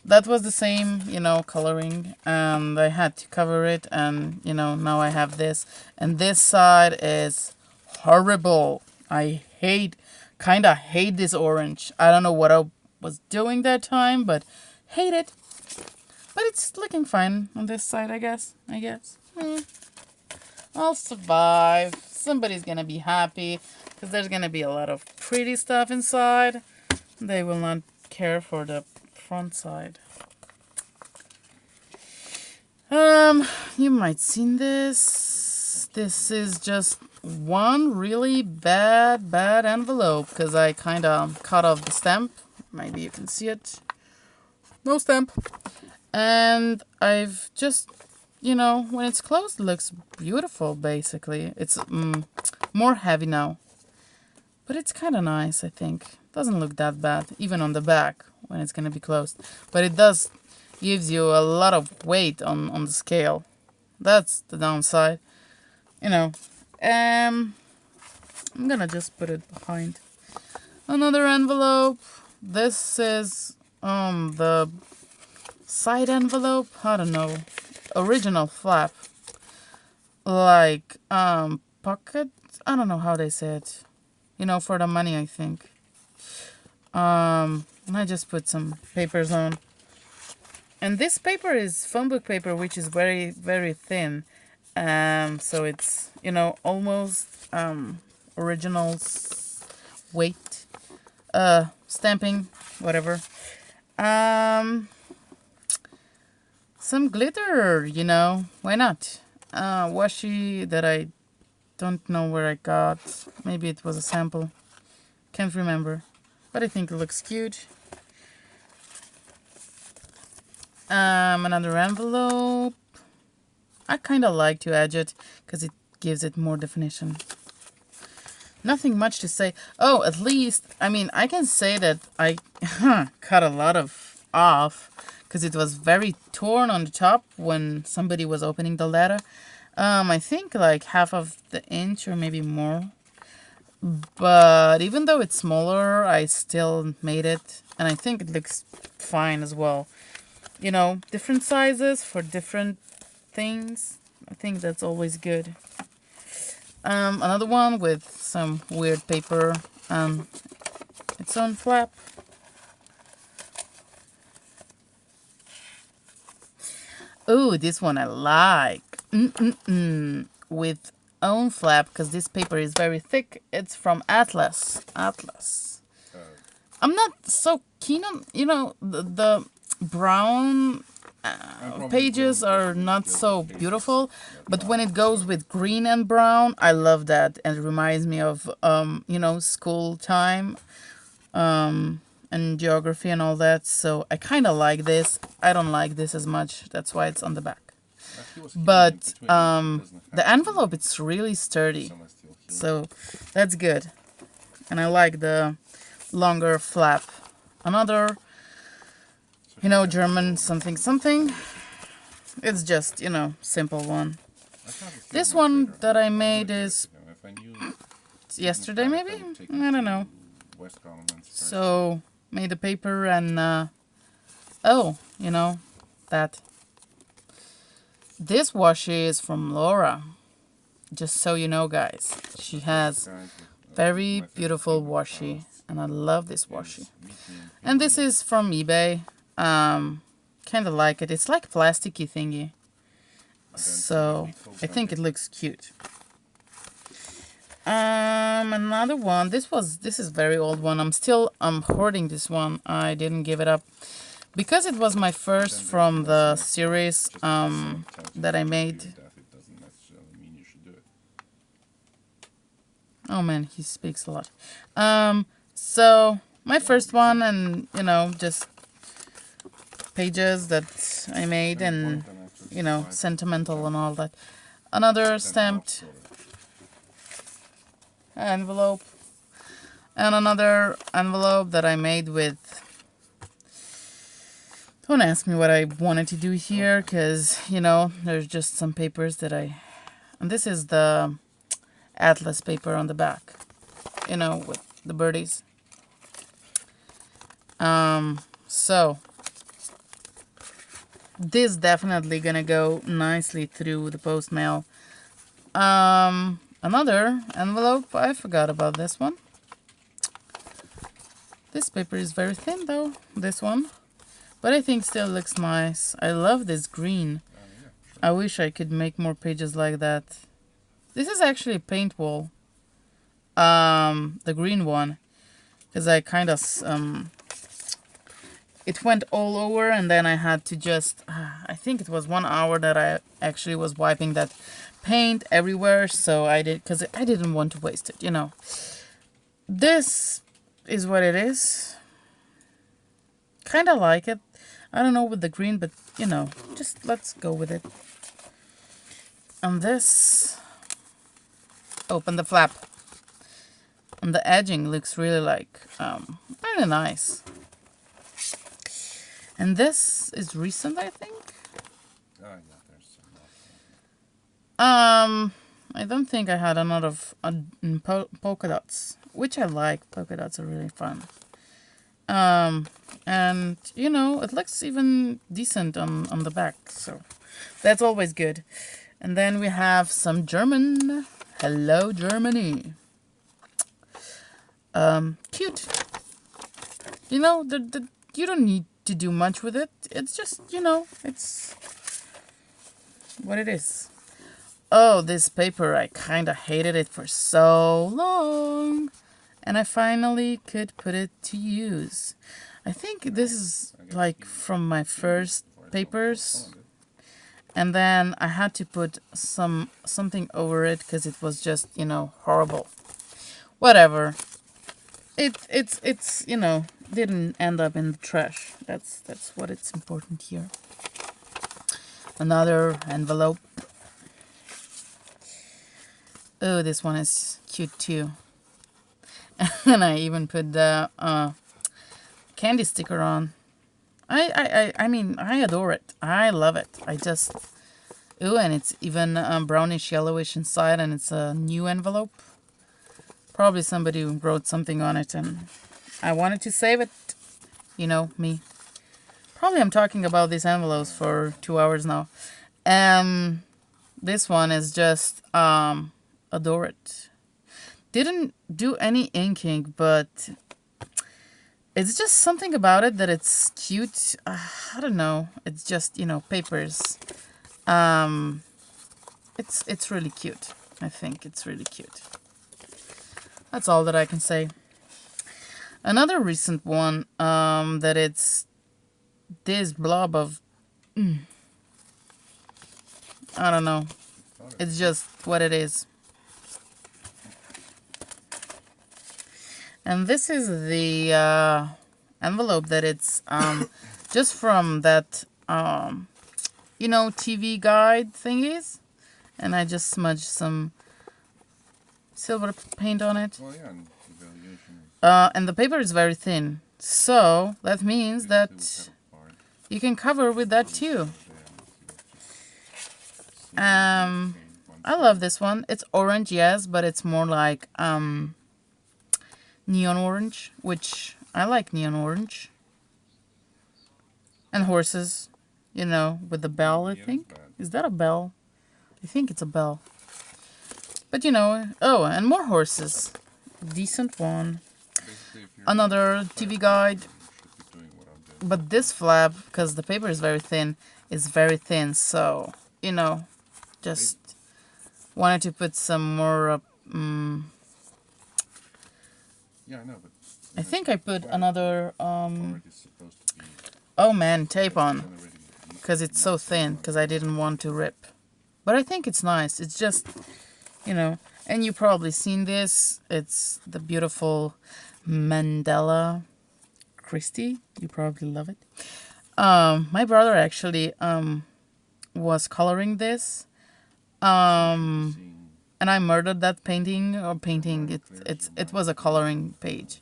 That was the same, coloring, and I had to cover it, and now I have this, and this side is horrible. I kinda hate this orange. I don't know what I was doing that time, but hate it. But it's looking fine on this side, I guess. I'll survive. Somebody's gonna be happy because there's gonna be a lot of pretty stuff inside. They will not care for the front side. You might seen this. This is just one really bad envelope because I kind of cut off the stamp. Maybe you can see it. No stamp. And I've just, when it's closed, it looks beautiful, basically. It's more heavy now. But it's kind of nice, I think. Doesn't look that bad, even on the back, when it's going to be closed. But it gives you a lot of weight on the scale. That's the downside. I'm going to just put it behind. Another envelope. This is the side envelope, I don't know, original flap, like pocket, I don't know how they say it, for the money, I think. And I just put some papers on, and this paper is phone book paper, which is very, very thin, so it's almost original weight, stamping, whatever. Some glitter, why not? Washi that I don't know where I got. Maybe it was a sample. Can't remember. But I think it looks cute. Another envelope. I kind of like to edge it because it gives it more definition. Nothing much to say. Oh, at least, I can say that I cut a lot off. Because it was very torn on the top when somebody was opening the letter. I think like half of the inch or maybe more. But even though it's smaller, I still made it. And I think it looks fine as well. Different sizes for different things. I think that's always good. Another one with some weird paper. Its own flap. Oh, this one I like. With own flap, because this paper is very thick. It's from Atlas. I'm not so keen on, the brown pages are not so beautiful. But when it goes with green and brown, I love that. And it reminds me of, school time. And geography and all that, so I kind of like this. I don't like this as much, that's why it's on the back. But the envelope, it's really sturdy, so that's good. And I like the longer flap. Another, German something. It's just, simple one. This one that I made is yesterday, maybe? I don't know. So made the paper and that. This washi is from Laura. Just so you know, guys, she has very beautiful washi, and I love this washi. And this is from eBay. Kind of like it. It's like plasticky thingy. So I think it looks cute. Another one. This is very old one. I'm hoarding this one. I didn't give it up because it was my first from the series that I made. Oh man, he speaks a lot. So my first one, and just pages that I made, one and of them actually you know, survived. sentimental and all that. Another Then stamped off-photo. envelope, and another envelope that I made with. Don't ask me what I wanted to do here, because you know, there's just some papers that I. And this is the atlas paper on the back, you know, with the birdies. So this definitely gonna go nicely through the post mail. Another envelope, I forgot about this one. This paper is very thin though, this one. But I think still looks nice. I love this green. Yeah, sure. I wish I could make more pages like that. This is actually paint wall. The green one. Because I kind of, it went all over, and then I had to just, I think it was 1 hour that I actually was wiping that paint everywhere. So I did, because I didn't want to waste it, you know. This is what it is. Kind of like it. I don't know with the green, but you know, just let's go with it. And this, open the flap. And the edging looks really like, really nice. And this is recent, I think. Oh, yeah, there's some. I don't think I had a lot of polka dots, which I like. Polka dots are really fun. And you know, it looks even decent on the back, so that's always good. And then we have some German. Hello, Germany. Cute. You know, you don't need to do much with it. It's just, you know, it's what it is. Oh, this paper, I kind of hated it for so long. And I finally could put it to use. I think this is like from my first papers. And then I had to put something over it because it was just, you know, horrible. Whatever. It's you know, didn't end up in the trash. That's what it's important here. Another envelope. Oh, this one is cute too. And I even put the candy sticker on. I mean, I adore it. I love it. I just... Ooh, and it's even brownish yellowish inside, and it's a new envelope. Probably somebody wrote something on it, and I wanted to save it. You know, me. Probably I'm talking about these envelopes for 2 hours now. This one is just, adore it. Didn't do any inking, but it's just something about it that it's cute. I don't know. It's just, you know, papers. It's really cute. I think it's really cute. That's all that I can say. Another recent one, that it's this blob of, I don't know. It's just what it is. And this is the envelope that it's just from that, you know, TV guide thingies. And I just smudged some silver paint on it. Well, yeah, and evaluation. And the paper is very thin. So that means that you can cover with that too. I love this one. It's orange, yes, but it's more like neon orange, which I like neon orange. And horses, you know, with the bell, I think. Is that a bell? I think it's a bell. But you know, oh, and more horses. Decent one. Another TV guide. But this flap, because the paper is very thin, is very thin. So, you know, just wanted to put some more. Yeah, I know, but I think I put another. Oh man, tape on, because it's so thin. Because I didn't want to rip. But I think it's nice. It's just, you know, and you probably seen this. It's the beautiful Mandela Christie. You probably love it. My brother actually was coloring this. And I murdered that painting or painting. It was a coloring page.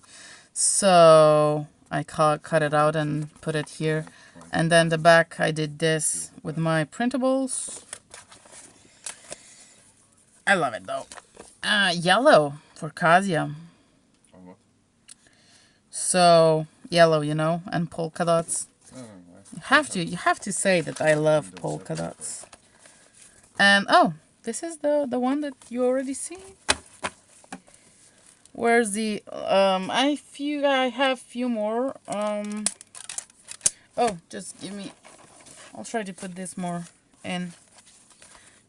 So I cut it out and put it here. And then the back, I did this with my printables. I love it though. Yellow for Kasia. So yellow, you know, and polka dots. You have to say that I love polka dots. And oh, this is the one that you already seen. Where's the I have few more. Oh, just give me. I'll try to put this more in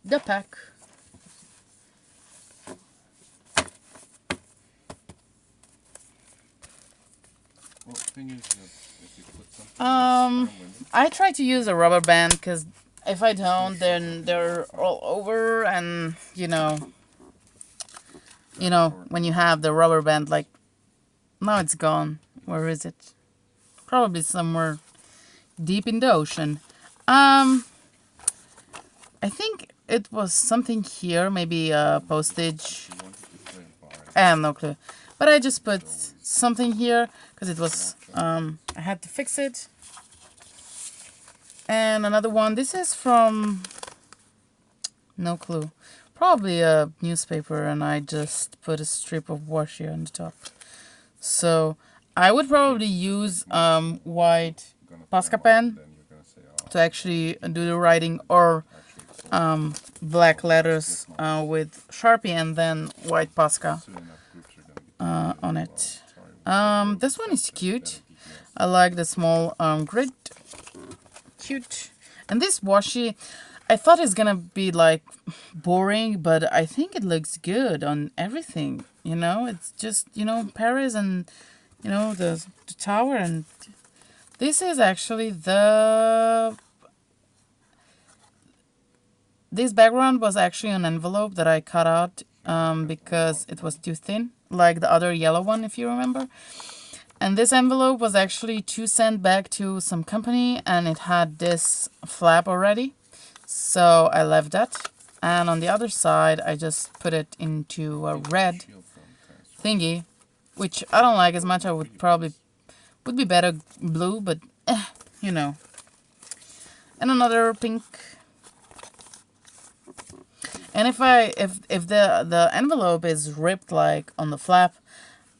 the pack. Well, thing is, if you put something I try to use a rubber band because if I don't, then they're all over, and you know, when you have the rubber band, like now it's gone. Where is it? Probably somewhere deep in the ocean. I think it was something here, maybe postage. I have no clue. But I just put something here because it was, I had to fix it. And another one, this is from, no clue, probably a newspaper, and I just put a strip of washi on the top. So I would probably use white Posca pen to actually do the writing, or black letters with Sharpie and then white Posca on it. This one is cute. I like the small grid. Cute. And this washi, I thought it's gonna be like boring, but I think it looks good on everything. You know, it's just, Paris and, the tower. And this is actually this background was actually an envelope that I cut out because it was too thin, like the other yellow one, if you remember. And this envelope was actually to send back to some company, and it had this flap already. So I left that. And on the other side, I just put it into a red thingy, which I don't like as much. I would be better blue, but you know. And another pink. And if the envelope is ripped like on the flap,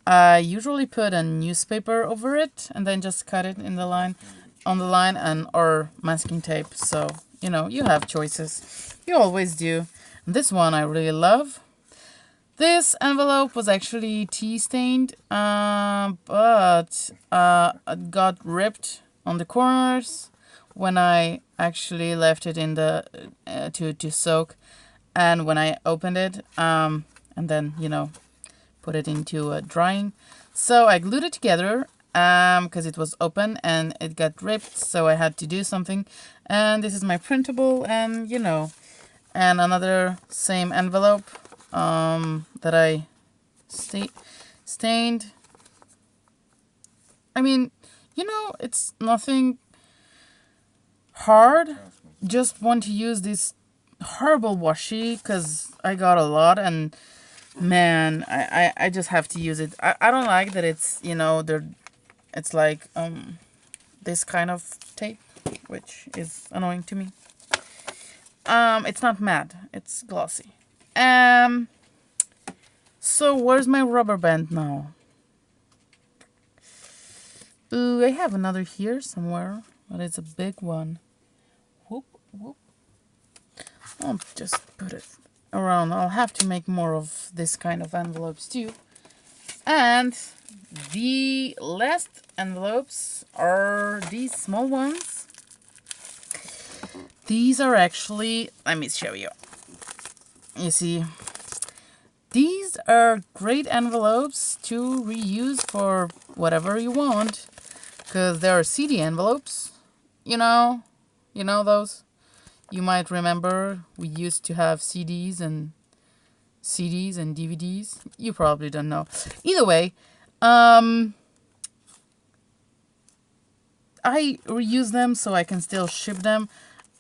I usually put a newspaper over it and then just cut it in the line, on the line, and or masking tape. So, you have choices. You always do. And this one I really love. This envelope was actually tea stained, but it got ripped on the corners when I actually left it in the to soak, and when I opened it, and then put it into drying. So I glued it together because it was open and it got ripped, so I had to do something. And this is my printable, and and another same envelope that I stained. I mean, it's nothing hard. Just want to use this horrible washi because I got a lot, and man, I just have to use it. I don't like that it's, it's like this kind of tape, which is annoying to me. It's not matte, it's glossy. So where's my rubber band now? Ooh, I have another here somewhere, but it's a big one. Whoop, whoop. I'll just put it around. I'll have to make more of this kind of envelopes too. And the last envelopes are these small ones. These are actually, let me show you. You see, these are great envelopes to reuse for whatever you want, because they are CD envelopes. You know those. You might remember we used to have CDs and DVDs. You probably don't know. Either way, I reuse them so I can still ship them.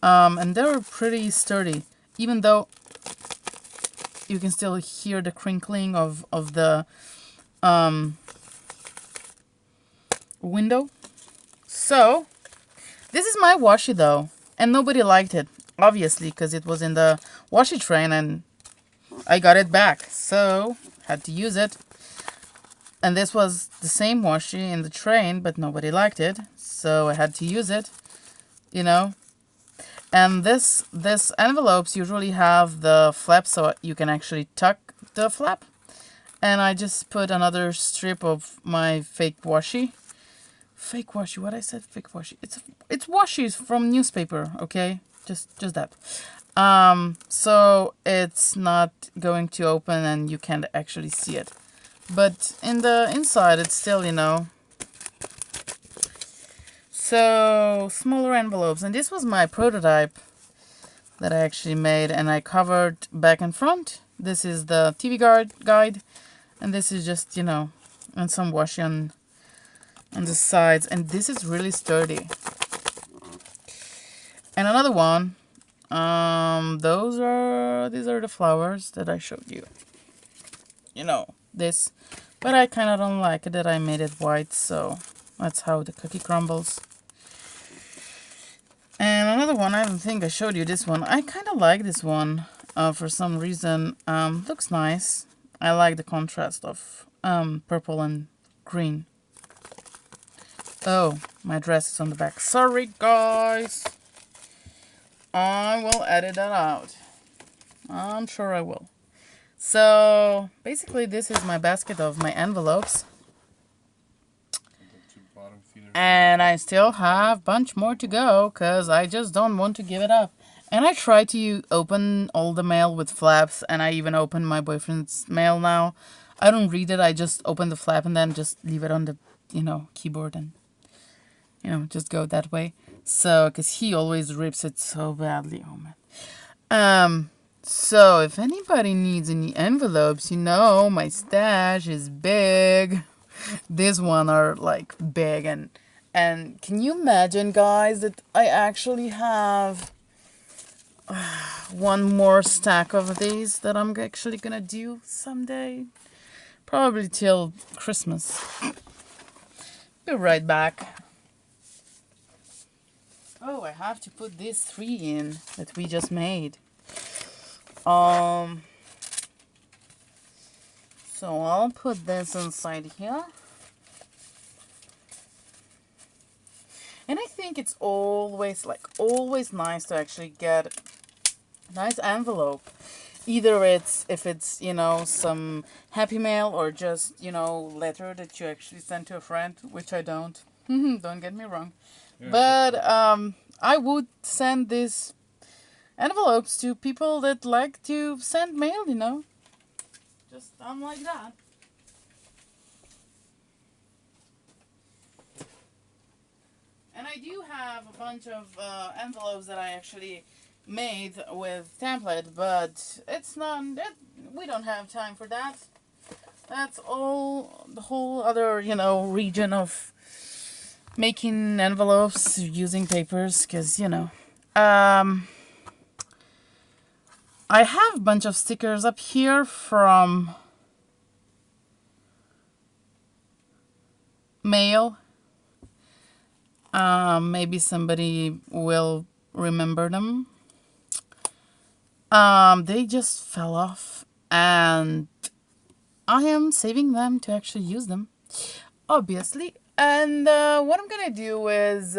And they're pretty sturdy, even though you can still hear the crinkling of the window. So this is my washi though, and nobody liked it, obviously, because it was in the washi train and I got it back, so had to use it. And this was the same washi in the train, but nobody liked it, so I had to use it, you know. And this envelopes usually have the flap, so you can actually tuck the flap. And I just put another strip of my fake washi. Fake washi, what I said? Fake washi. It's washi from newspaper, okay? Just that. So it's not going to open and you can't actually see it. But in the inside, it's still, you know. So, smaller envelopes. And this was my prototype that I actually made. And I covered back and front. This is the TV guide. And this is just, you know, and some washi on the sides. And this is really sturdy. And another one. These are the flowers that I showed you. You know, this. But I kind of don't like it that I made it white, so that's how the cookie crumbles. And another one, I don't think I showed you this one. I kind of like this one for some reason. Looks nice. I like the contrast of purple and green. Oh, my dress is on the back. Sorry, guys. I will edit that out. I'm sure I will. So, basically, this is my basket of my envelopes. And I still have a bunch more to go, because I just don't want to give it up. And I try to open all the mail with flaps, and I even open my boyfriend's mail now. I don't read it, I just open the flap and then just leave it on the, you know, keyboard and, you know, just go that way. So, because he always rips it so badly. Oh, man. So, if anybody needs any envelopes, you know, my stash is big. These one are, like, big. And can you imagine, guys, that I actually have one more stack of these that I'm actually gonna do someday? Probably till Christmas. Be right back. Oh, I have to put these 3 in that we just made. So I'll put this inside here. And I think it's always nice to actually get a nice envelope. Either if it's, you know, some happy mail or just, you know, letter that you actually send to a friend, which I don't. Don't get me wrong. Yeah, but I would send these envelopes to people that like to send mail, you know. Just like that. And I do have a bunch of envelopes that I actually made with template, but it's not, we don't have time for that. That's all the whole other, you know, region of making envelopes using papers, because, you know. I have a bunch of stickers up here from mail. Maybe somebody will remember them. They just fell off, and I am saving them to actually use them, obviously. And what I'm gonna do is,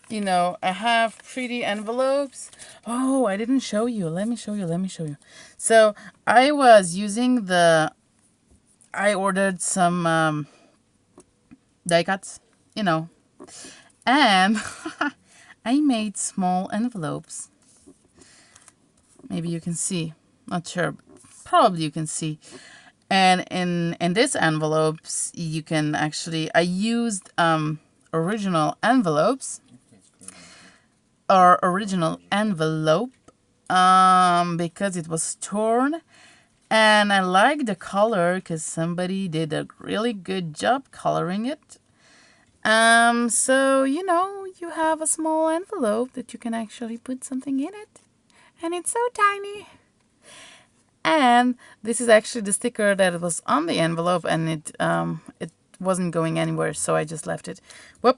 you know, I have pretty envelopes. Oh, I didn't show you. Let me show you. So I was using I ordered some die cuts, you know, and I made small envelopes. Maybe you can see. Not sure. Probably you can see. And in this envelopes, you can actually, I used original envelopes or original envelope because it was torn, and I like the color because somebody did a really good job coloring it. So, you have a small envelope that you can actually put something in it. And it's so tiny. And this is actually the sticker that was on the envelope, and it wasn't going anywhere, so I just left it. Whoop.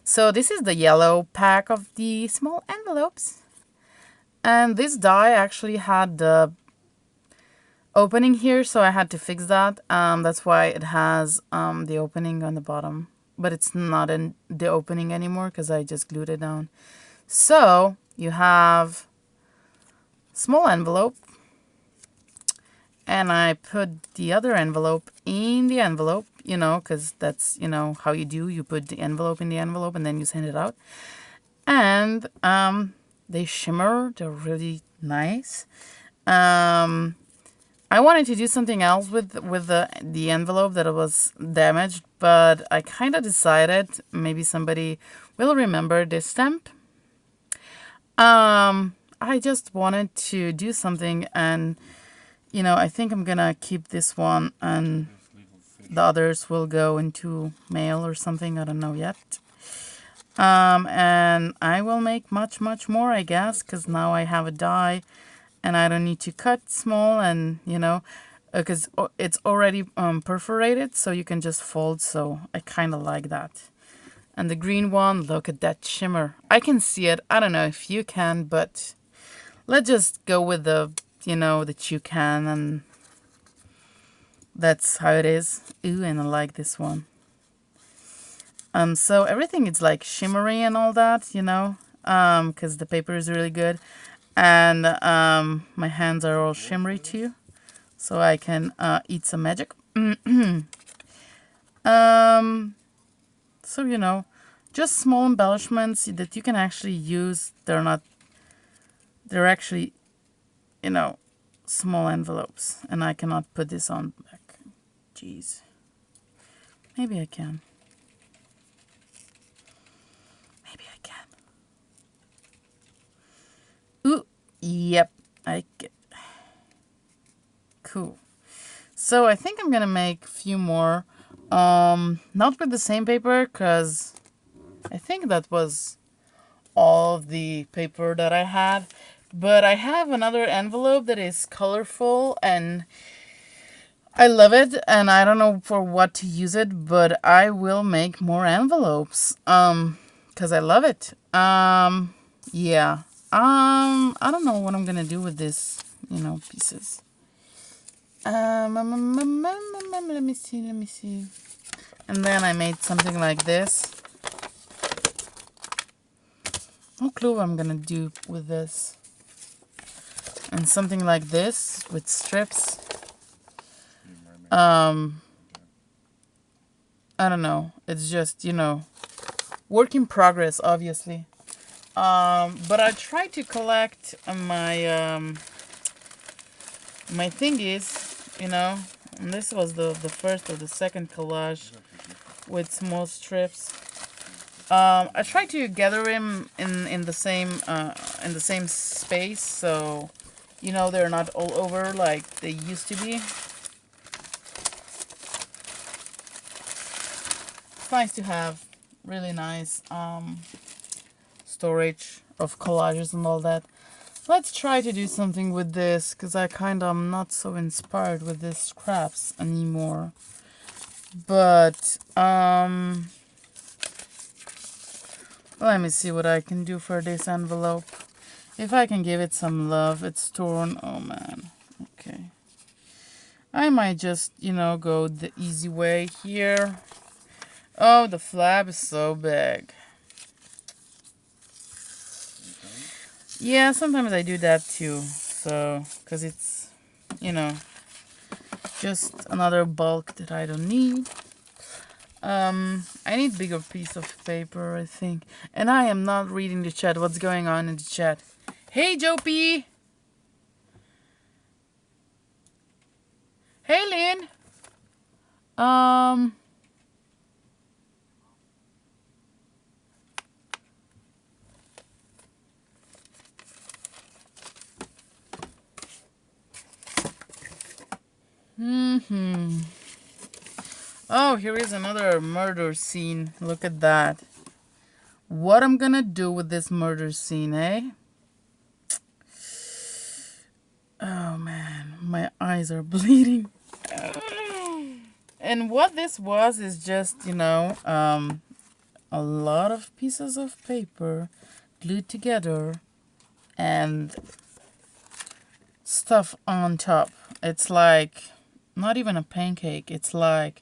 So this is the yellow pack of the small envelopes. And this die actually had the opening here, so I had to fix that. That's why it has the opening on the bottom. But it's not in the opening anymore because I just glued it down. So you have small envelope. And I put the other envelope in the envelope, because that's, how you do. You put the envelope in the envelope and then you send it out. And they shimmer. They're really nice. I wanted to do something else with the envelope that was damaged, but I kind of decided maybe somebody will remember this stamp. I just wanted to do something, and I think I'm gonna keep this one, and the others will go into mail or something. I don't know yet. And I will make much more, I guess, because now I have a die and I don't need to cut small, and because it's already perforated, so you can just fold. So I kind of like that. And the green one, look at that shimmer. I can see it. I don't know if you can, but let's just go with the that you can, and that's how it is. Ooh, and I like this one. So everything is like shimmery and all that, because the paper is really good. And my hands are all shimmery too, so I can eat some magic. So, just small embellishments that you can actually use. They're actually, small envelopes. And I cannot put this on back. Jeez. Maybe I can. Maybe I can. Ooh, yep. I get. Cool. So I think I'm gonna make a few more. Not with the same paper, because I think that was all of the paper that I had. But I have another envelope that is colorful, and I love it, and I don't know for what to use it, but I will make more envelopes. Because I love it. Yeah. I don't know what I'm gonna do with this, pieces. Let me see. And then I made something like this. No clue what I'm gonna do with this. And something like this with strips. I don't know. It's just, work in progress, obviously. But I try to collect my thingies, and this was the first or the second collage with small strips. I try to gather them in the same space, so they're not all over like they used to be. It's nice to have really nice storage of collages and all that. Let's try to do something with this, because I kind of am not so inspired with these scraps anymore. But let me see what I can do for this envelope. If I can give it some love. It's torn. Oh man. Okay. I might just, go the easy way here. Oh, the flap is so big. Yeah, sometimes I do that too. So, because it's, just another bulk that I don't need. I need bigger piece of paper, I think. And I am not reading the chat. What's going on in the chat? Hey, Jopie! Hey, Lynn! Oh, here is another murder scene. Look at that. What I'm gonna do with this murder scene, eh? Oh man, my eyes are bleeding. And what this was is just, a lot of pieces of paper glued together and stuff on top. It's like not even a pancake. It's like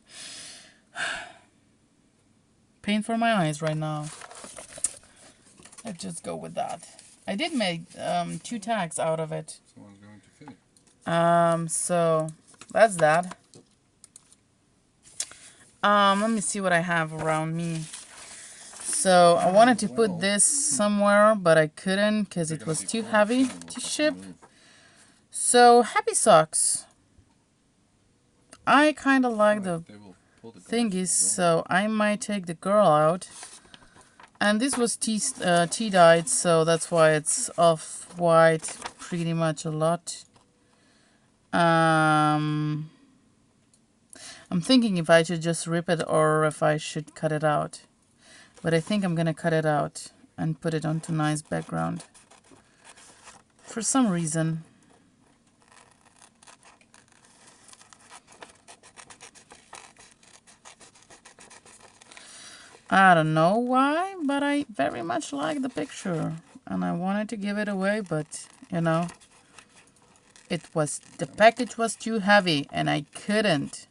pain for my eyes right now. Let's just go with that. I did make 2 tags out of it. Someone's going to fit it. So that's that. Let me see what I have around me. So I wanted to put this somewhere, but I couldn't because it was too heavy to ship. So happy socks. I kind of like the thingies, so I might take the girl out. And this was tea-dyed, so that's why it's off-white pretty much a lot. I'm thinking if I should just rip it or if I should cut it out. But I think I'm gonna cut it out and put it onto nice background. For some reason. I don't know why, but I very much like the picture. And I wanted to give it away, but, the package was too heavy and I couldn't.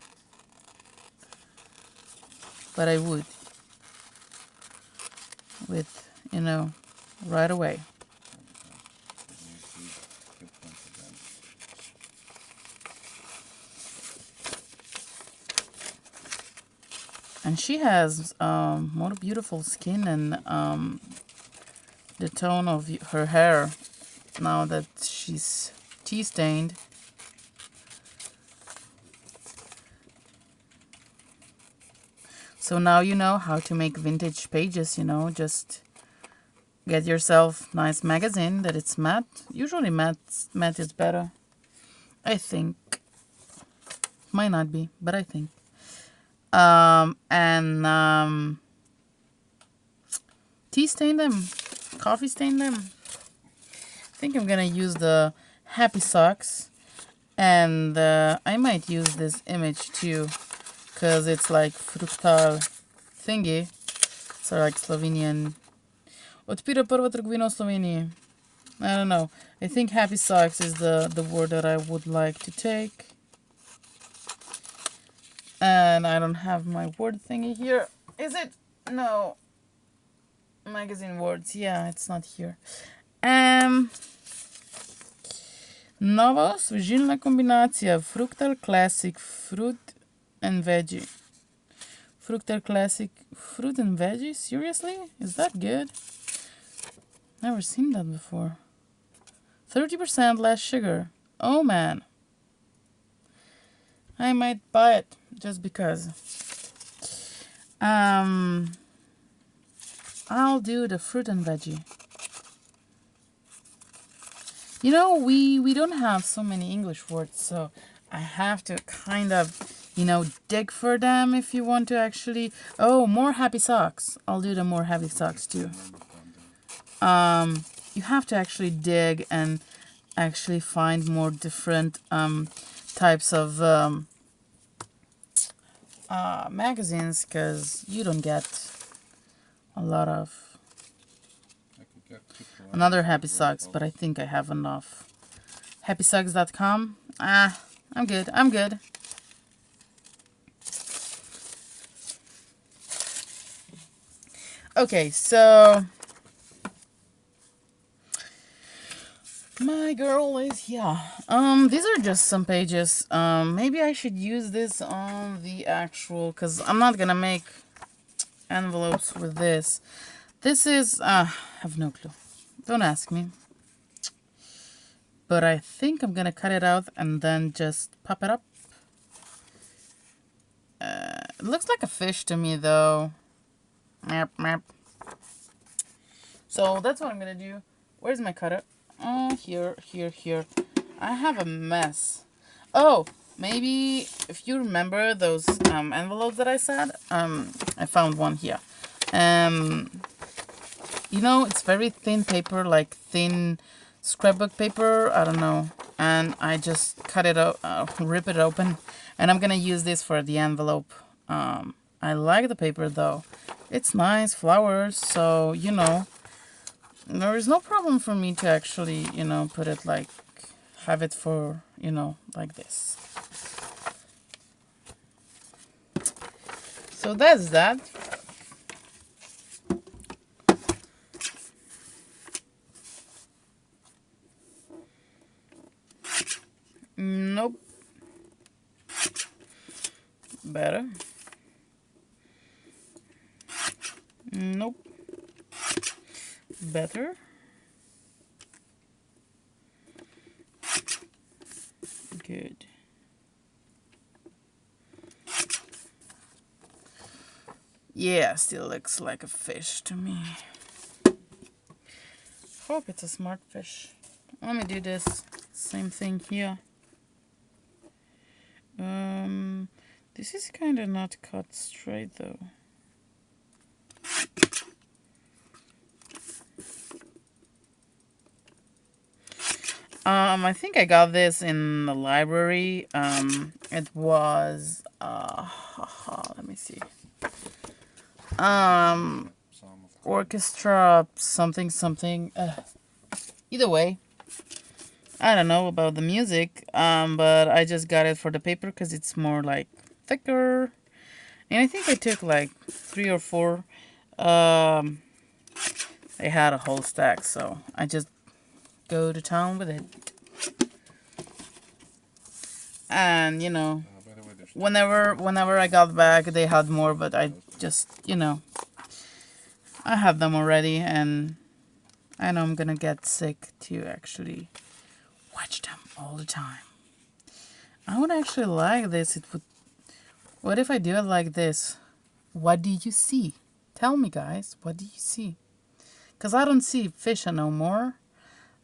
But I would. With, right away. And she has more beautiful skin and the tone of her hair now that she's tea stained. So now you know how to make vintage pages, just get yourself nice magazine that it's matte. Usually matte is better. I think. Might not be, but I think. Tea stain them, coffee stain them. I think I'm gonna use the happy socks, and I might use this image too, because it's like fructal thingy. So like Slovenian. Odpira prva trgovina v Sloveniji. I don't know. I think happy socks is the word that I would like to take. And I don't have my word thingy here. Is it? No. Magazine words. Yeah, it's not here. Nova svežilna kombinacija Fructal Classic Fruit and Veggie. Fructal Classic Fruit and Veggie? Seriously? Is that good? Never seen that before. 30% less sugar. Oh man. I might buy it just because. I'll do the fruit and veggie. We don't have so many English words, so I have to kind of, dig for them if you want to actually. Oh, more happy socks. I'll do the more happy socks too. You have to actually dig and actually find more different types of magazines, because you don't get a lot of. Another happy socks, but I think I have enough. happysocks.com. I'm good. Okay, so my girl is here. These are just some pages. Maybe I should use this on the actual, because I'm not gonna make envelopes with this. This is, I have no clue. Don't ask me. But I think I'm gonna cut it out and then just pop it up. It looks like a fish to me though. Map. So that's what I'm gonna do. Where's my cutter? Oh, here. I have a mess. Oh, Maybe if you remember those envelopes that I said, I found one here. You know, it's very thin paper, like thin scrapbook paper, I don't know. And I just cut it out, rip it open, and I'm gonna use this for the envelope. I like the paper though. It's nice, flowers, so, you know, there is no problem for me to actually, you know, put it like, have it for, you know, like this. So that's that. Nope. Better. Nope. Better. Good. Yeah, still looks like a fish to me. Hope it's a smart fish. Let me do this. Same thing here. This is kind of not cut straight though. I think I got this in the library. It was let me see. Orchestra something something. Either way, I don't know about the music. But I just got it for the paper because it's more like thicker. And I think I took like 3 or 4. I had a whole stack, so I just go to town with it. And you know, By the way, there's whenever I got back, they had more, but I just, you know, I have them already, and I know I'm gonna get sick to actually watch them all the time. I would actually like this. It would. What if I do it like this? What do you see? Tell me, guys. What do you see? Cause I don't see fish no more.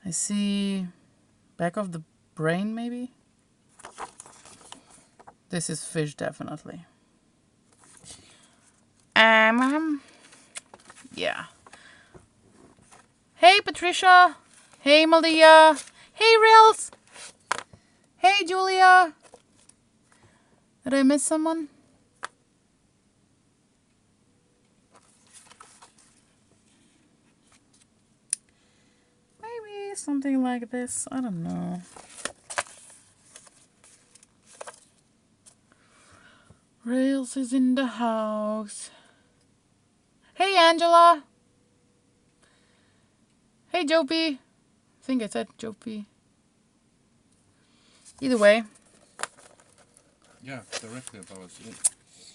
I see back of the brain, maybe. This is fish, definitely. Yeah. Hey, Patricia. Hey, Malia. Hey, Reels. Hey, Julia. Did I miss someone? Maybe something like this. I don't know. Rails is in the house. Hey, Angela. Hey, Jopie. I think I said Jopie. Either way. Yeah, directly above us.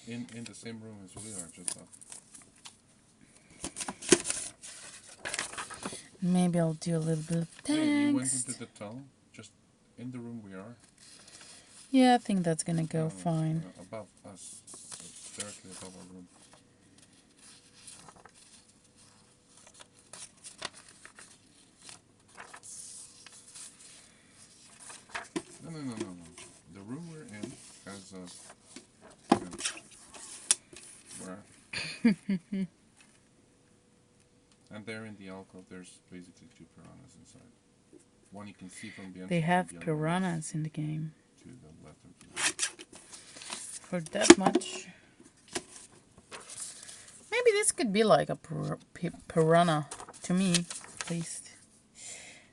In the same room as we are, just up. Maybe I'll do a little bit of text. Hey, you went into the tunnel? Just in the room we are? Yeah, I think that's gonna go fine. Above us. Directly above our room. No. The room we're in has where? And there in the alcove, there's basically 2 piranhas inside. One you can see from the entrance. They have piranhas in the game. To the left of the For that much. Maybe this could be like a piranha to me, at least.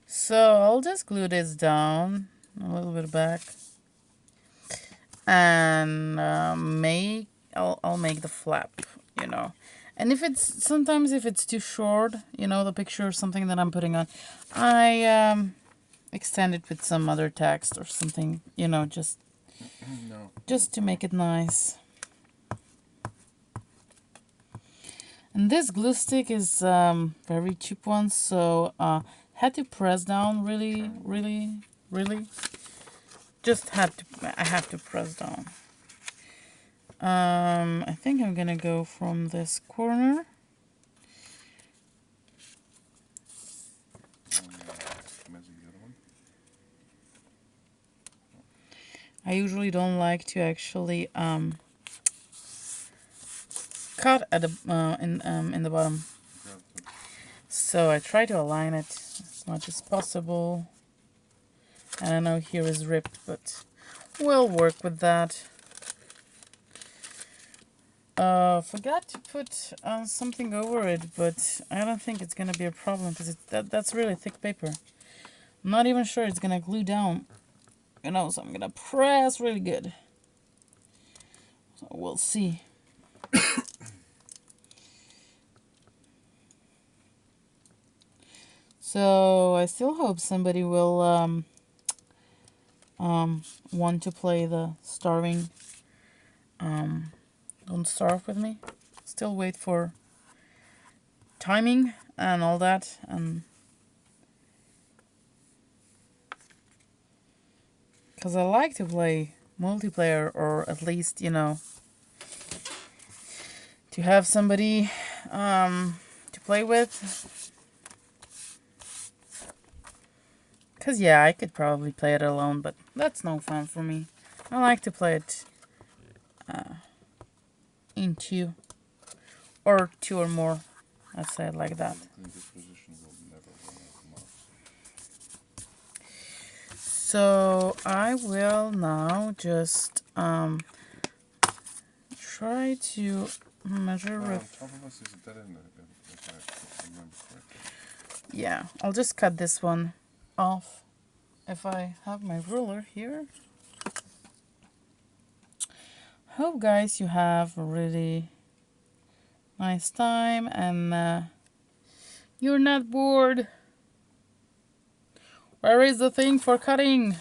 So I'll just glue this down a little bit back, and I'll make the flap, you know. And if it's sometimes if it's too short, you know, the picture or something that I'm putting on, I extend it with some other text or something, you know, just to make it nice. And this glue stick is very cheap one, so had to press down really. I have to press down. I think I'm gonna go from this corner. I usually don't like to actually cut at the in the bottom. So I try to align it as much as possible. And I know here is ripped, but we'll work with that. Forgot to put something over it, but I don't think it's gonna be a problem because that's really thick paper. I'm not even sure it's gonna glue down, so I'm gonna press really good. So we'll see. So I still hope somebody will want to play the starving. Don't starve with me. Still wait for timing and all that, and because I like to play multiplayer, or at least to have somebody to play with. Because, yeah, I could probably play it alone, but that's no fun for me. I like to play it in two. Or two or more. Let's say it like that. So, I will now just try to measure with... Yeah, I'll just cut this one off if I have my ruler here. Hope guys you have a really nice time and you're not bored. Where is the thing for cutting? Man,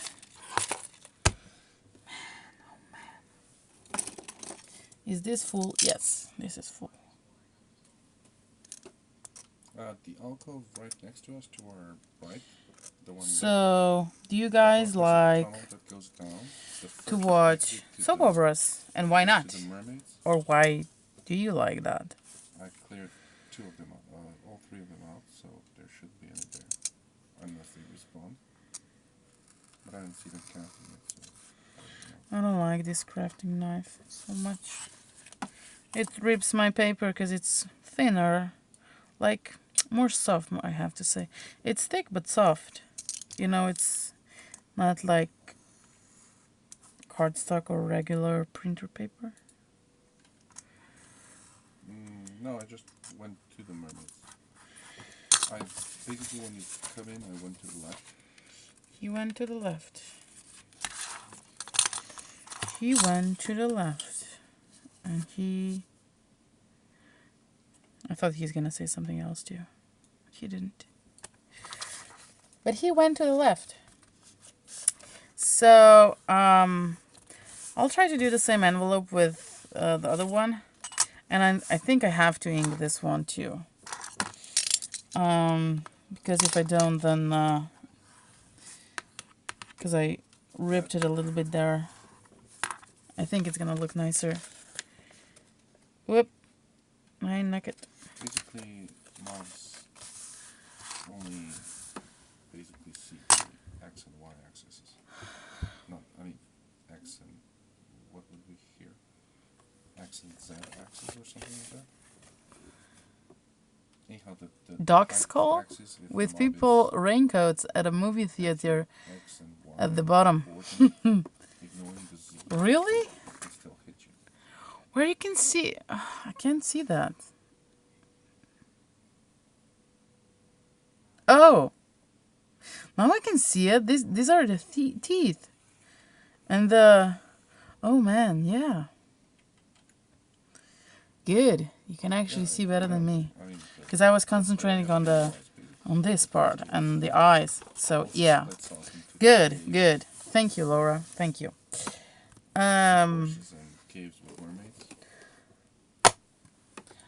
oh man. Is this full? Yes, this is full. The alcove right next to us, to our right. So, do you guys like to watch soap operas? And why not? Or why do you like that? I cleared two of them out, all three of them out, so there shouldn't be any there, unless they respawn. But I didn't see them counting it, so I don't like this crafting knife so much. It rips my paper because it's thinner, like more soft, I have to say. It's thick but soft. It's not like cardstock or regular printer paper. No, I just went to the mermaids. Basically, when you come in, I went to the left. He went to the left. He went to the left. And I thought he was gonna say something else too. He didn't. But he went to the left. So, I'll try to do the same envelope with the other one. And I think I have to ink this one too. Because if I don't, then... because I ripped it a little bit there. I think it's gonna look nicer. Whoop. I knock it. Basically, mods only basically see the X and Y axes. X and... what would be here? X and Z axis or something like that? Anyhow, the Dog skull with people raincoats at a movie theater at the bottom. Really? Where you can see... I can't see that. Oh! Now I can see it. These are the teeth. And the... Oh man, yeah. Good. You can actually see better than me. Because I was concentrating on this part and the eyes. So yeah. Good, good. Thank you, Laura. Thank you.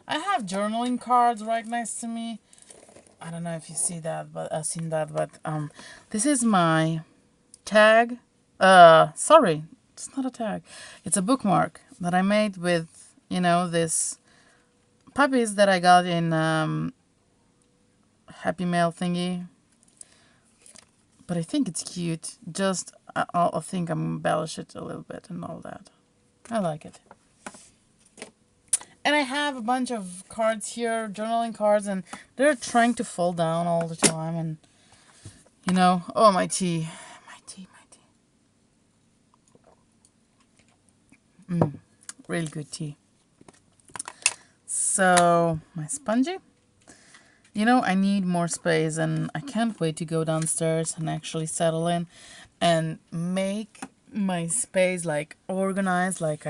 I have journaling cards right next to me. I don't know if you see that, but I've seen that, but this is my tag. Sorry, it's not a tag. It's a bookmark that I made with, this puppies that I got in Happy Mail thingy. But I think it's cute. Just I think I'm embellish it a little bit and all that. I like it. And I have a bunch of cards here, journaling cards, and they're trying to fall down all the time. And, you know, oh, my tea. My tea, my tea. Really good tea. So, my spongy. You know, I need more space, and I can't wait to go downstairs and actually settle in and make my space like organized, like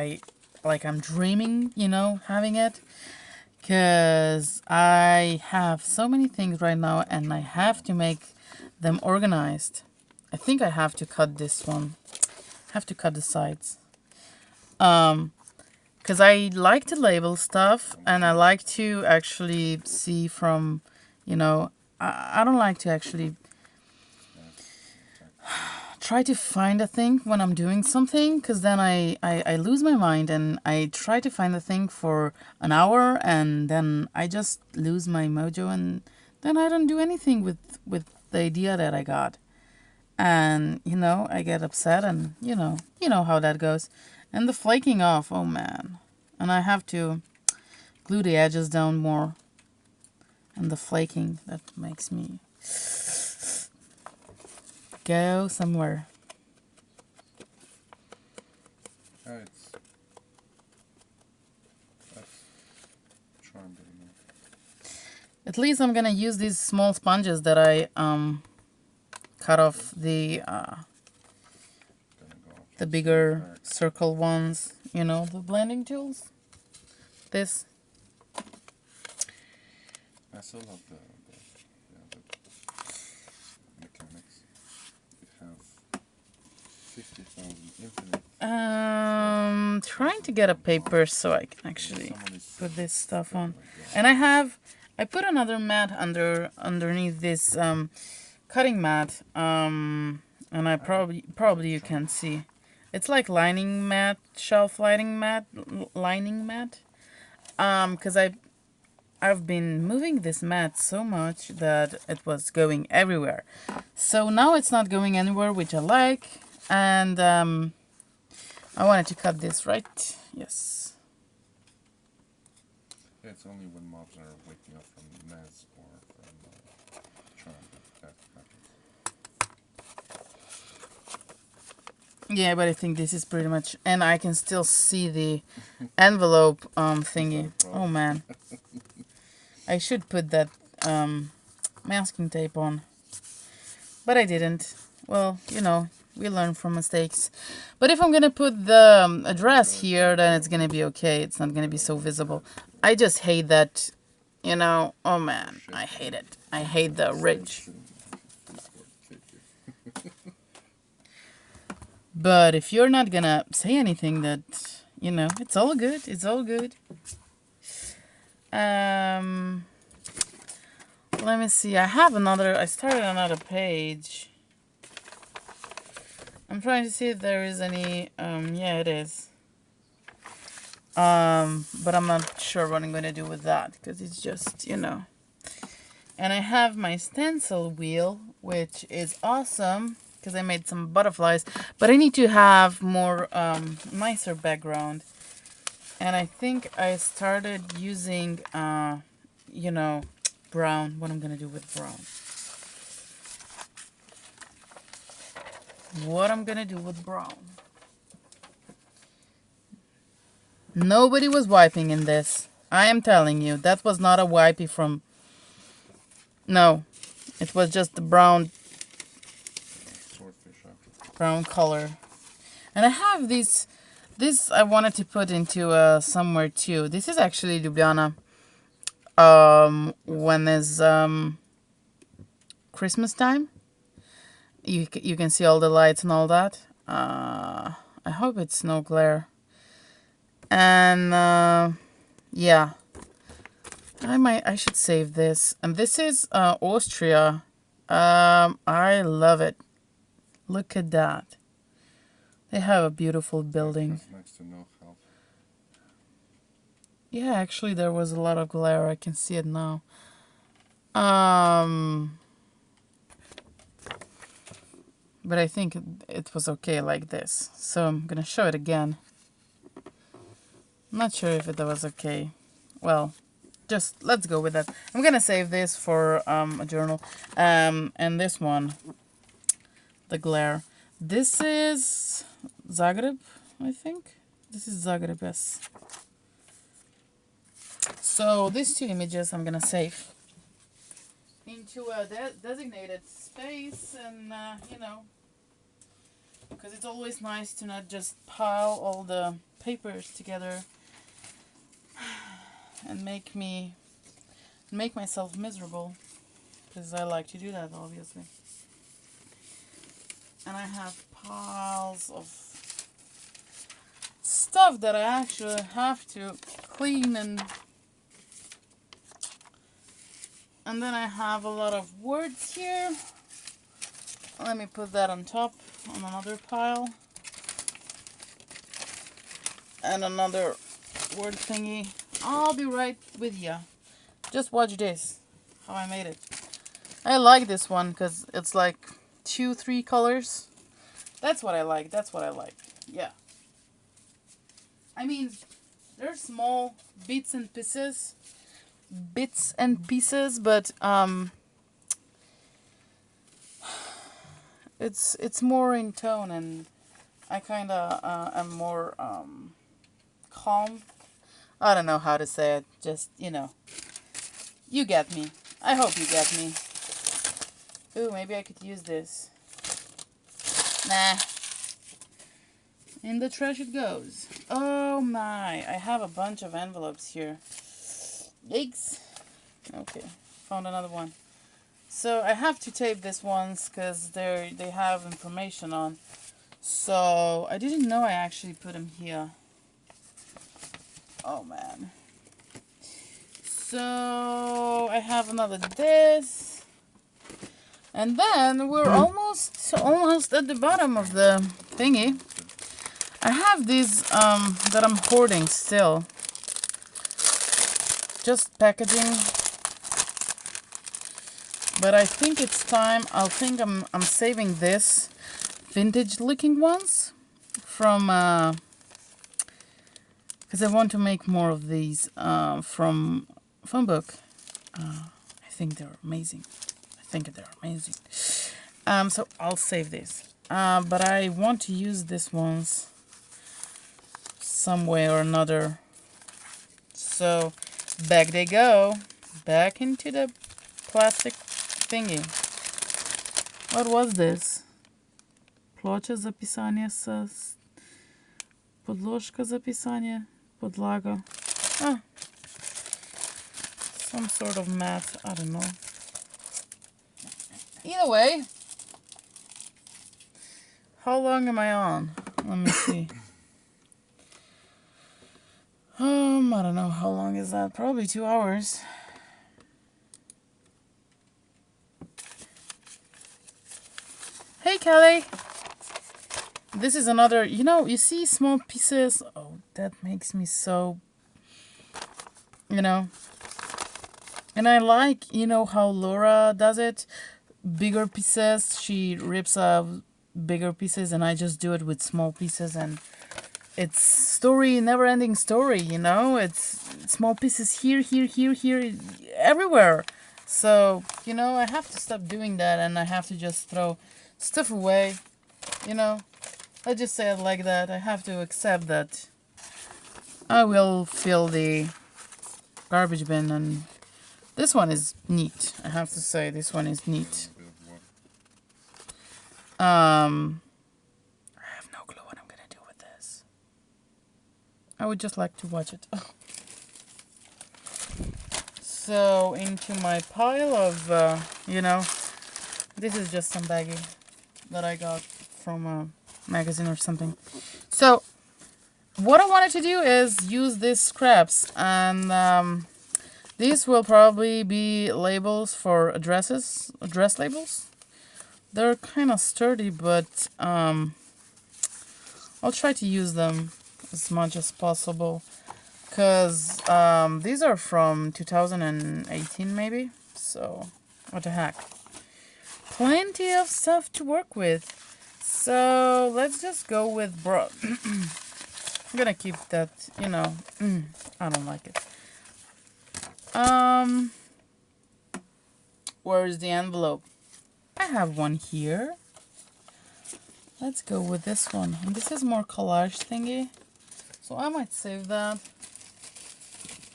I'm dreaming, you know, having it. Because I have so many things right now, and I have to make them organized. I think I have to cut this one. I have to cut the sides. Because I like to label stuff, and I like to actually see from, you know, I don't like to actually try to find a thing when I'm doing something, because then I lose my mind, and I try to find a thing for an hour, and then I just lose my mojo, and then I don't do anything with the idea that I got. And, you know, I get upset, and, you know how that goes. And the flaking off, oh man. And I have to glue the edges down more. And the flaking, that makes me go somewhere. That's charmed enough. At least I'm gonna use these small sponges that I cut off the bigger circle ones, you know, the blending tools. This. I still love the mechanics. You have 50,000 infinite. Trying to get a paper so I can actually put this stuff on. And I put another mat underneath this cutting mat. And I probably you can see. It's like lining mat, shelf lining mat, lining mat. Because I've been moving this mat so much that it was going everywhere. So now it's not going anywhere, which I like. And I wanted to cut this, right? Yes. Yeah, it's only when mobs are waking up from meds or from charm that happens. Yeah, but I think this is pretty much... And I can still see the envelope thingy. Oh, man. I should put that masking tape on. But I didn't. Well, you know, we learn from mistakes. But if I'm going to put the address here, then it's going to be okay. It's not going to be so visible. I just hate that, you know. Oh, man. I hate it. I hate the ridge. But if you're not going to say anything, that, you know, it's all good. It's all good. Let me see. I started another page. I'm trying to see if there is any, yeah, it is. But I'm not sure what I'm going to do with that, because it's just, you know. And I have my stencil wheel, which is awesome, because I made some butterflies. But I need to have more, nicer background. And I think I started using, you know, brown. What I'm going to do with brown. What I'm going to do with brown. Nobody was wiping in this. I am telling you, that was not a wipey from... No, it was just the brown color. And I have this I wanted to put into somewhere too. This is actually Ljubljana. When there's Christmas time, you can see all the lights and all that. I hope it's no glare. And yeah, I should save this. And this is Austria. I love it. Look at that. They have a beautiful building. Next to no help. Yeah, actually there was a lot of glare. I can see it now. But but I think it was okay like this. So I'm gonna show it again. I'm not sure if it was okay. Well, just let's go with that. I'm gonna save this for a journal. And this one, the glare. This is Zagreb, I think. This is Zagreb, yes. So these two images I'm gonna save into a designated space, and you know, because it's always nice to not just pile all the papers together and make myself miserable, because I like to do that, obviously. And I have piles of stuff that I actually have to clean, and then I have a lot of words here. Let me put that on top on another pile. And another word thingy. I'll be right with ya. Just watch this, how I made it. I like this one because it's like 2-3 colors. That's what I like. That's what I like. Yeah. I mean, they're small bits and pieces, but it's more in tone, and I kind of am more calm. I don't know how to say it. Just, you know, you get me. I hope you get me. Ooh, maybe I could use this. Nah. In the trash it goes. Oh my, I have a bunch of envelopes here. Yikes. Okay, found another one. So I have to tape this ones because they have information on. So I didn't know I actually put them here. Oh man. So I have another this. And then we're almost at the bottom of the thingy. I have these that I'm hoarding still. Just packaging. But I think it's time. I'm saving this vintage looking ones from because I want to make more of these from phone book. I think they're amazing. So I'll save this. But I want to use these ones some way or another. So back they go. Back into the plastic thingy. What was this? Ploča zapisania sa podložka zapisania podlaga. Some sort of mat. I don't know. Either way, how long am I on? Let me see. I don't know, how long is that? Probably 2 hours. Hey, Kelly. This is another, you see small pieces. Oh, that makes me so, And I like, how Laura does it. Bigger pieces, she rips out bigger pieces, and I just do it with small pieces, and it's never-ending story, It's small pieces here, everywhere. So, I have to stop doing that, and I have to just throw stuff away, I just say it like that. I have to accept that I will fill the garbage bin, and this one is neat. I have to say, this one is neat. I have no clue what I'm gonna do with this. I would just like to watch it. So into my pile of, this is just some baggie that I got from a magazine or something. So what I wanted to do is use these scraps, and these will probably be labels for address labels. They're kind of sturdy, but I'll try to use them as much as possible, because these are from 2018 maybe, so what the heck. Plenty of stuff to work with. So let's just go with I'm gonna keep that, you know, I don't like it. Where is the envelope? I have one here. Let's go with this one. And this is more collage thingy. So I might save that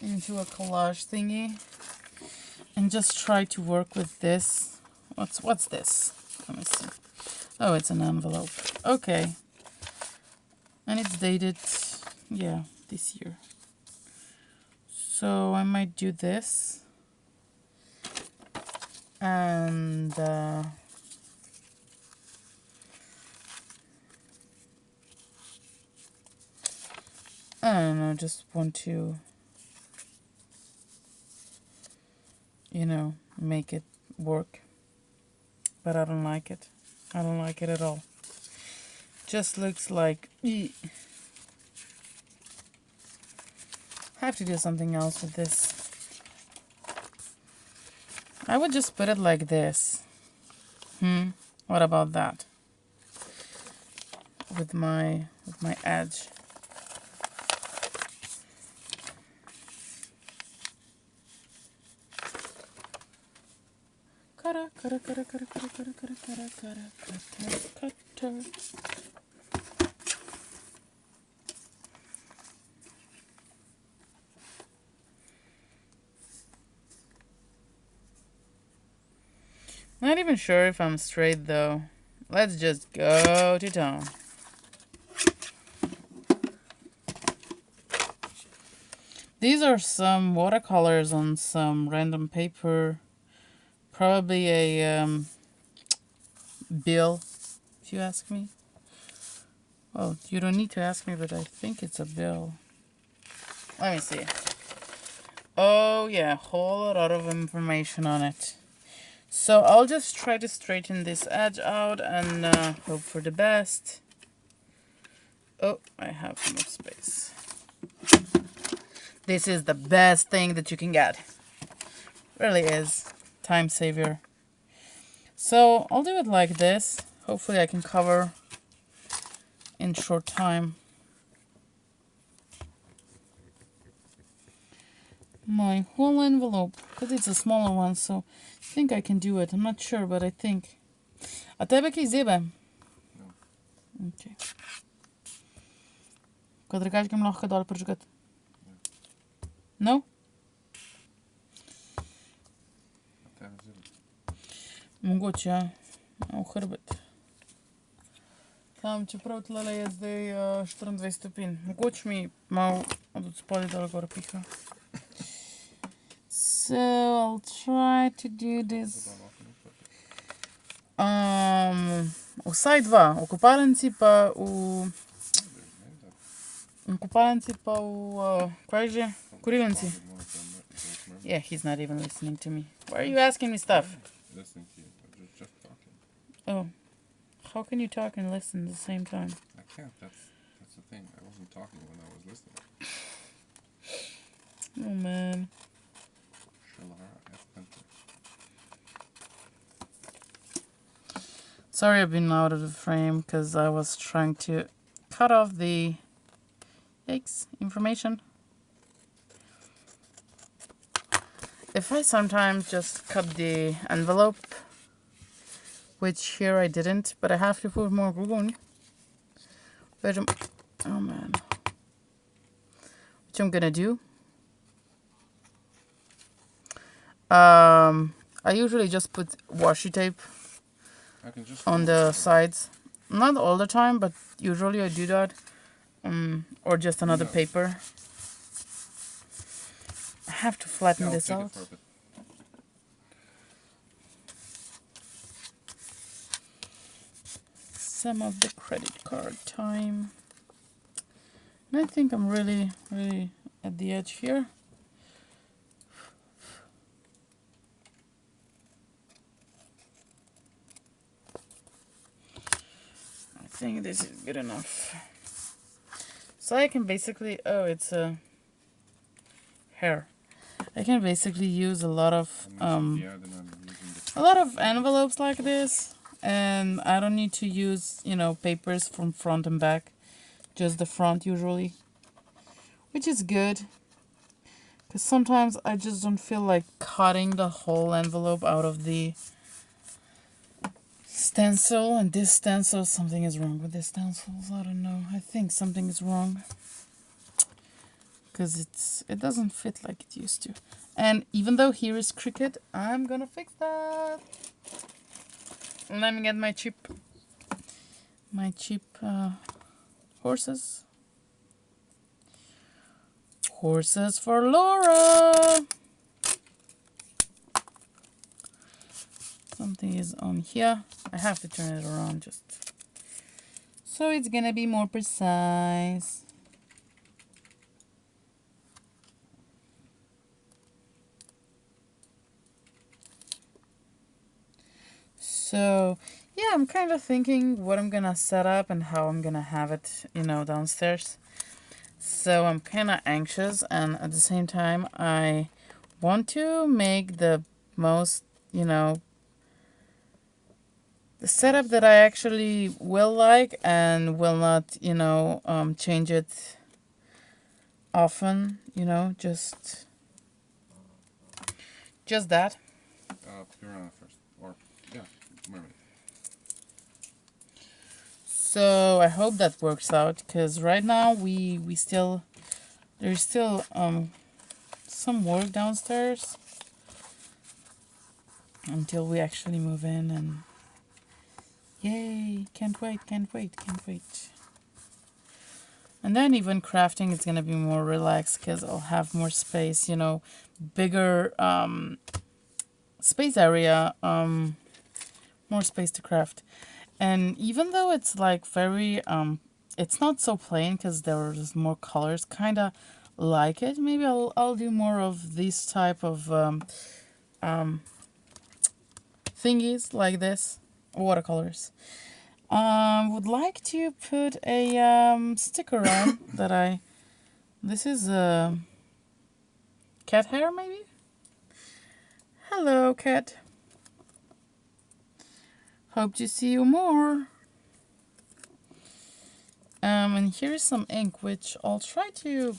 into a collage thingy. And just try to work with this. What's this? Let me see. Oh, it's an envelope. Okay. And it's dated, yeah, this year. So I might do this. And I don't know, just want to, you know, make it work. But I don't like it. I don't like it at all. Just looks like... have to do something else with this. I would just put it like this. What about that? With my edge. Cutter. Not even sure if I'm straight though. Let's just go to town. These are some watercolors on some random paper. Probably a bill, if you ask me. Well, you don't need to ask me, but I think it's a bill. Let me see. Oh yeah, whole lot of information on it. So I'll just try to straighten this edge out and hope for the best. Oh, I have enough space. This is the best thing that you can get. Really is. Time saver. So I'll do it like this. Hopefully I can cover in short time. My whole envelope, because it's a smaller one, so I think I can do it. I'm not sure, but I think. A tebe kij zebe? No. Okay. Këtë rëkaq kem lahë këtë për gjëkat? No? Mungo që u hërbet. Tham që prot lele jest dhe 14 stopin. Mungo që mi mau do të spali të rëgore pika. So I'll try to do this. U sajtva, u kuparen pa u... Kuparen pa u... Kajže? Kurilenci. Yeah, he's not even listening to me. Why are you asking me stuff? Listening to you. I'm just talking. Oh. How can you talk and listen at the same time? I can't. That's the thing. I wasn't talking when I was listening. Oh, man. Sorry I've been out of the frame because I was trying to cut off the information. If I sometimes just cut the envelope, which here I didn't, but I have to put more glue on. Oh man. Which I'm gonna do. I usually just put washi tape on the sides. Not all the time, but usually I do that. Or just another paper. I have to flatten this out. Some of the credit card time. And I think I'm really at the edge here. I think this is good enough. So I can basically, oh, it's a hair. I can basically use a lot of envelopes like this. And I don't need to use, you know, papers from front and back, just the front usually, which is good. Because sometimes I just don't feel like cutting the whole envelope out of the stencil. And this stencil, something is wrong with this stencils. I don't know. I think something is wrong. Because it doesn't fit like it used to. And even though here is crooked, I'm gonna fix that. Let me get my cheap horses. Horses for Laura. Something is on here. I have to turn it around just so it's gonna be more precise. So yeah, I'm kind of thinking what I'm gonna set up and how I'm gonna have it, you know, downstairs. So I'm kind of anxious, and at the same time I want to make the most, you know, the setup that I actually will like and will not, you know, change it often, you know, just that. Piranha first. Or, yeah, mermaid. So I hope that works out, because right now there's still some work downstairs until we actually move in, and yay, can't wait. And then even crafting is gonna be more relaxed because I'll have more space, you know, bigger space area, more space to craft. And even though it's like very it's not so plain because there's more colors, kind of like it. Maybe I'll do more of these type of thingies like this, watercolors. Would like to put a sticker on that this is cat hair maybe. Hello cat. Hope to see you more. And here's some ink, which I'll try to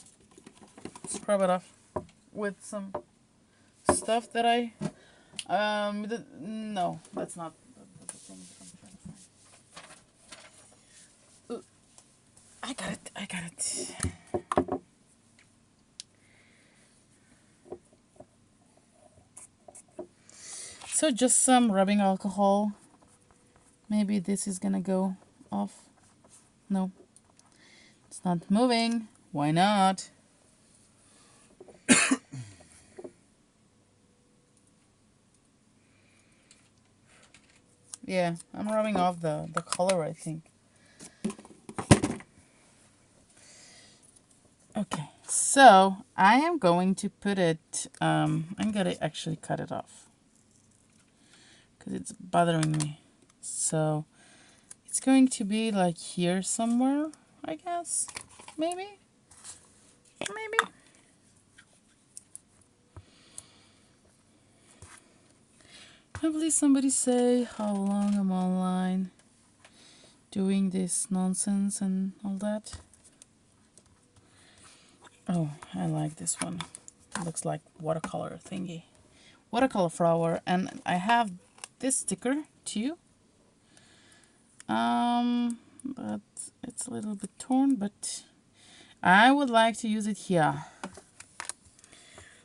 scrub it off with some stuff that no, that's not the thing I'm trying to find. Ooh, I got it. So just some rubbing alcohol. Maybe this is gonna go off. No, it's not moving. Why not? Yeah, I'm rubbing off the color, I think. Okay, so I am going to put it, I'm gonna actually cut it off because it's bothering me. So it's going to be like here somewhere, I guess. Maybe. Can please somebody say how long I'm online doing this nonsense and all that? Oh, I like this one. It looks like watercolor thingy. Watercolor flower, and I have this sticker too. But it's a little bit torn, but I would like to use it here.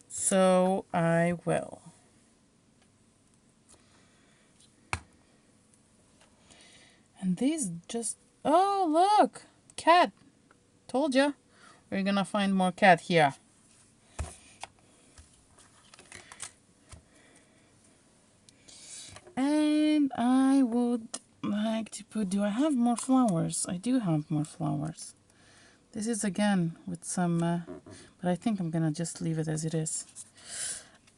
So I will. And these just, oh look, cat. Told ya. We're gonna find more cat here. And I would like to put, do I have more flowers? I do have more flowers. This is again with some, but I think I'm gonna just leave it as it is.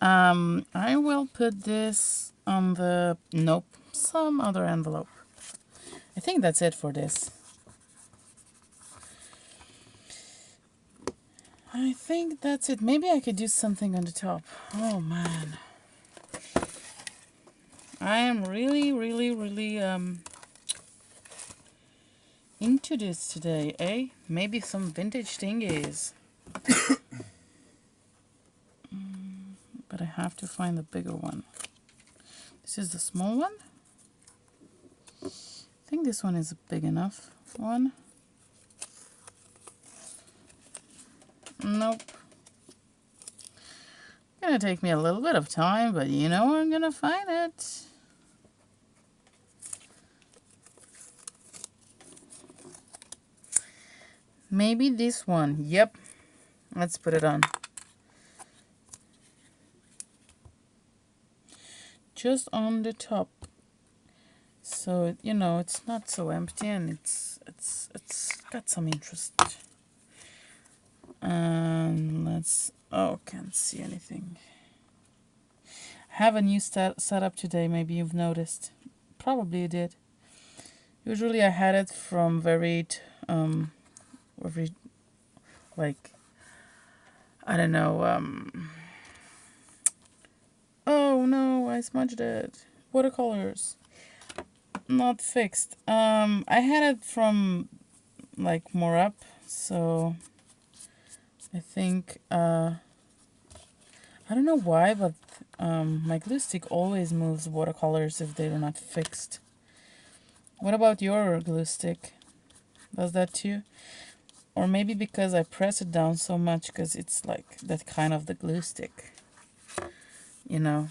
I will put this on the, nope, some other envelope. I think that's it for this. I think that's it. Maybe I could do something on the top. Oh man. I am really, really, really into this today, eh? Maybe some vintage thingies. But I have to find the bigger one. This is the small one. I think this one is a big enough one. Nope. Gonna take me a little bit of time, but you know I'm gonna find it. Maybe this one. Yep. Let's put it on. Just on the top. So, you know, it's not so empty and it's got some interest. And let's... Oh, can't see anything. I have a new setup today, maybe you've noticed. Probably you did. Usually I had it from very, like, I don't know, oh no, I smudged it. Watercolors. Not fixed. I had it from, like, more up, so I think, I don't know why, but my glue stick always moves watercolors if they're not fixed. What about your glue stick? Does that too? Or maybe because I press it down so much, because it's like that kind of the glue stick. You know.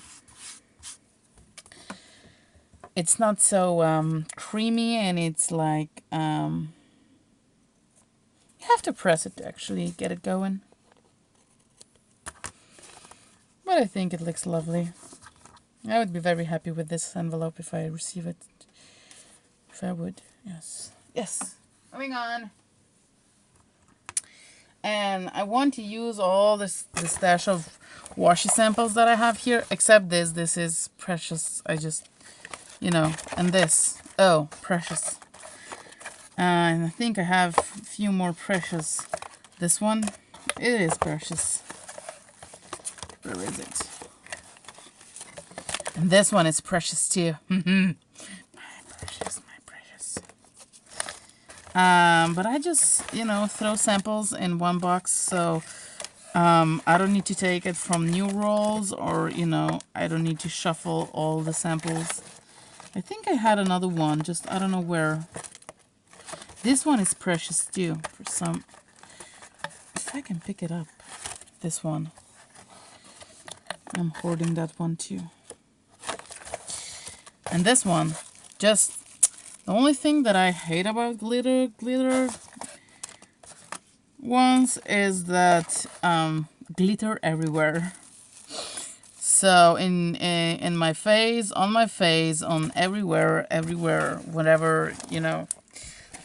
It's not so creamy, and it's like you have to press it to actually get it going. But I think it looks lovely. I would be very happy with this envelope if I receive it. If I would, yes. Yes. Moving on. And I want to use all the stash of washi samples that I have here, except this. This is precious. I just, you know, and this. Oh, precious. And I think I have a few more precious. This one, it is precious. Where is it? And this one is precious too. My precious, my precious. But I just, you know, throw samples in one box, so I don't need to take it from new rolls, or, you know, I don't need to shuffle all the samples. I think I had another one, just I don't know where. This one is precious too, for some. If I can pick it up, this one. I'm hoarding that one too. And this one, just the only thing that I hate about glitter ones is that glitter everywhere. So in my face, on everywhere, whatever, you know.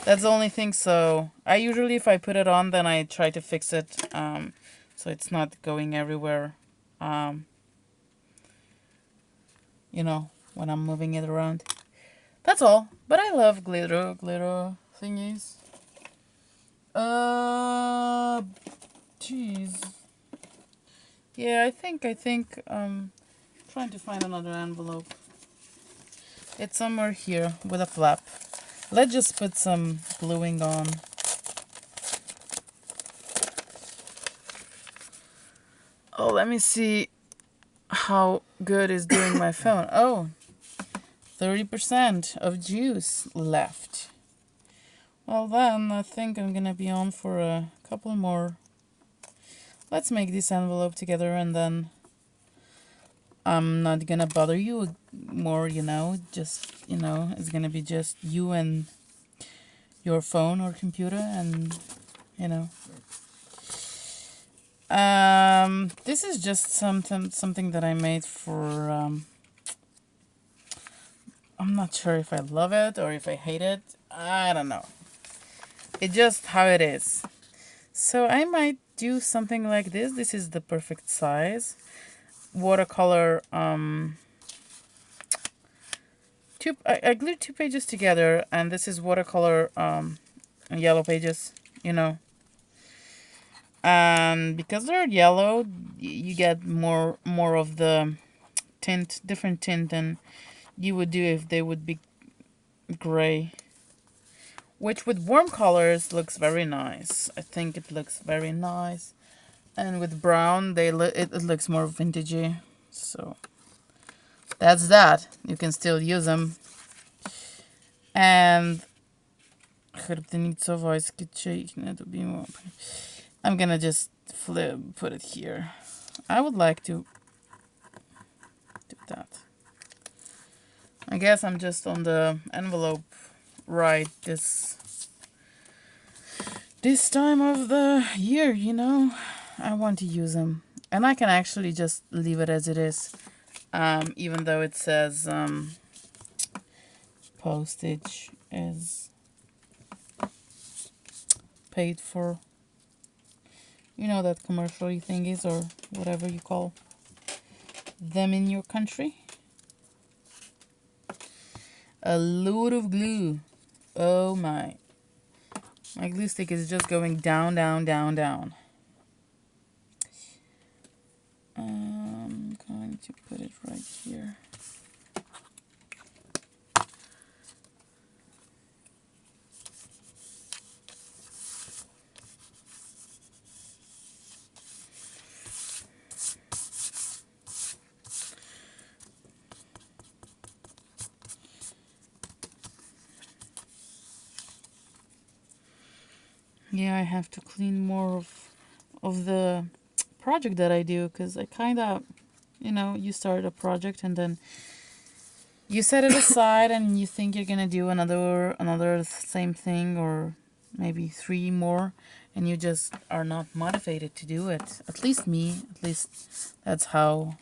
That's the only thing. So I usually, if I put it on, then I try to fix it so it's not going everywhere. You know, when I'm moving it around. That's all. But I love glitter thingies. Jeez. Yeah, I think, trying to find another envelope. It's somewhere here with a flap. Let's just put some gluing on. Oh, let me see how good is doing my phone. Oh, 30% of juice left. Well then, I think I'm gonna be on for a couple more. Let's make this envelope together, and then I'm not gonna bother you more, you know. Just, you know, it's gonna be just you and your phone or computer, and, you know. This is just something that I made for, I'm not sure if I love it or if I hate it. I don't know. It's just how it is. So I might do something like this. This is the perfect size. Watercolor, I glued 2 pages together, and this is watercolor, yellow pages, you know. And because they're yellow, you get more of the tint, different tint, and you would do if they would be gray. Which with warm colors looks very nice. I think it looks very nice. And with brown, it looks more vintagey. So that's that. You can still use them. And I'm gonna just put it here. I would like to do that. I guess I'm just on the envelope right this time of the year, you know. I want to use them. And I can actually just leave it as it is. Even though it says postage is paid for. You know that commercial-y thingies or whatever you call them in your country. A load of glue. Oh my. My glue stick is just going down, down, down, down. I'm going to put it right here. Yeah, I have to clean more of the project that I do, because I kind of, you know, you start a project and then you set it aside and you think you're gonna do another same thing or maybe 3 more, and you just are not motivated to do it. At least me, at least that's how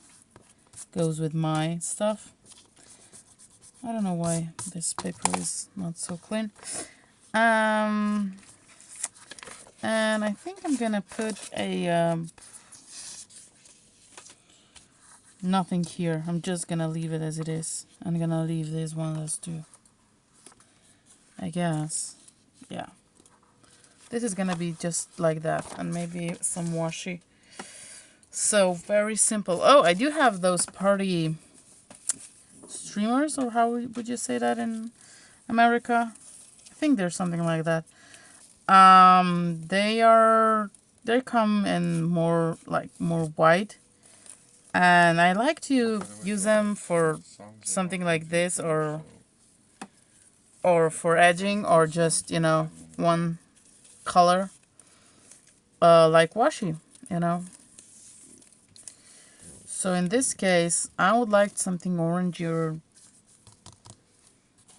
it goes with my stuff. I don't know why this paper is not so clean. And I think I'm gonna put a nothing here. I'm just gonna leave it as it is. I'm gonna leave this one as two. I guess. Yeah. This is gonna be just like that, and maybe some washi. So very simple. Oh, I do have those party streamers, or how would you say that in America? I think there's something like that. They come in more white, and I like to use them for something like this, or for edging, or just, you know, one color, like washi, you know. So in this case, I would like something orange or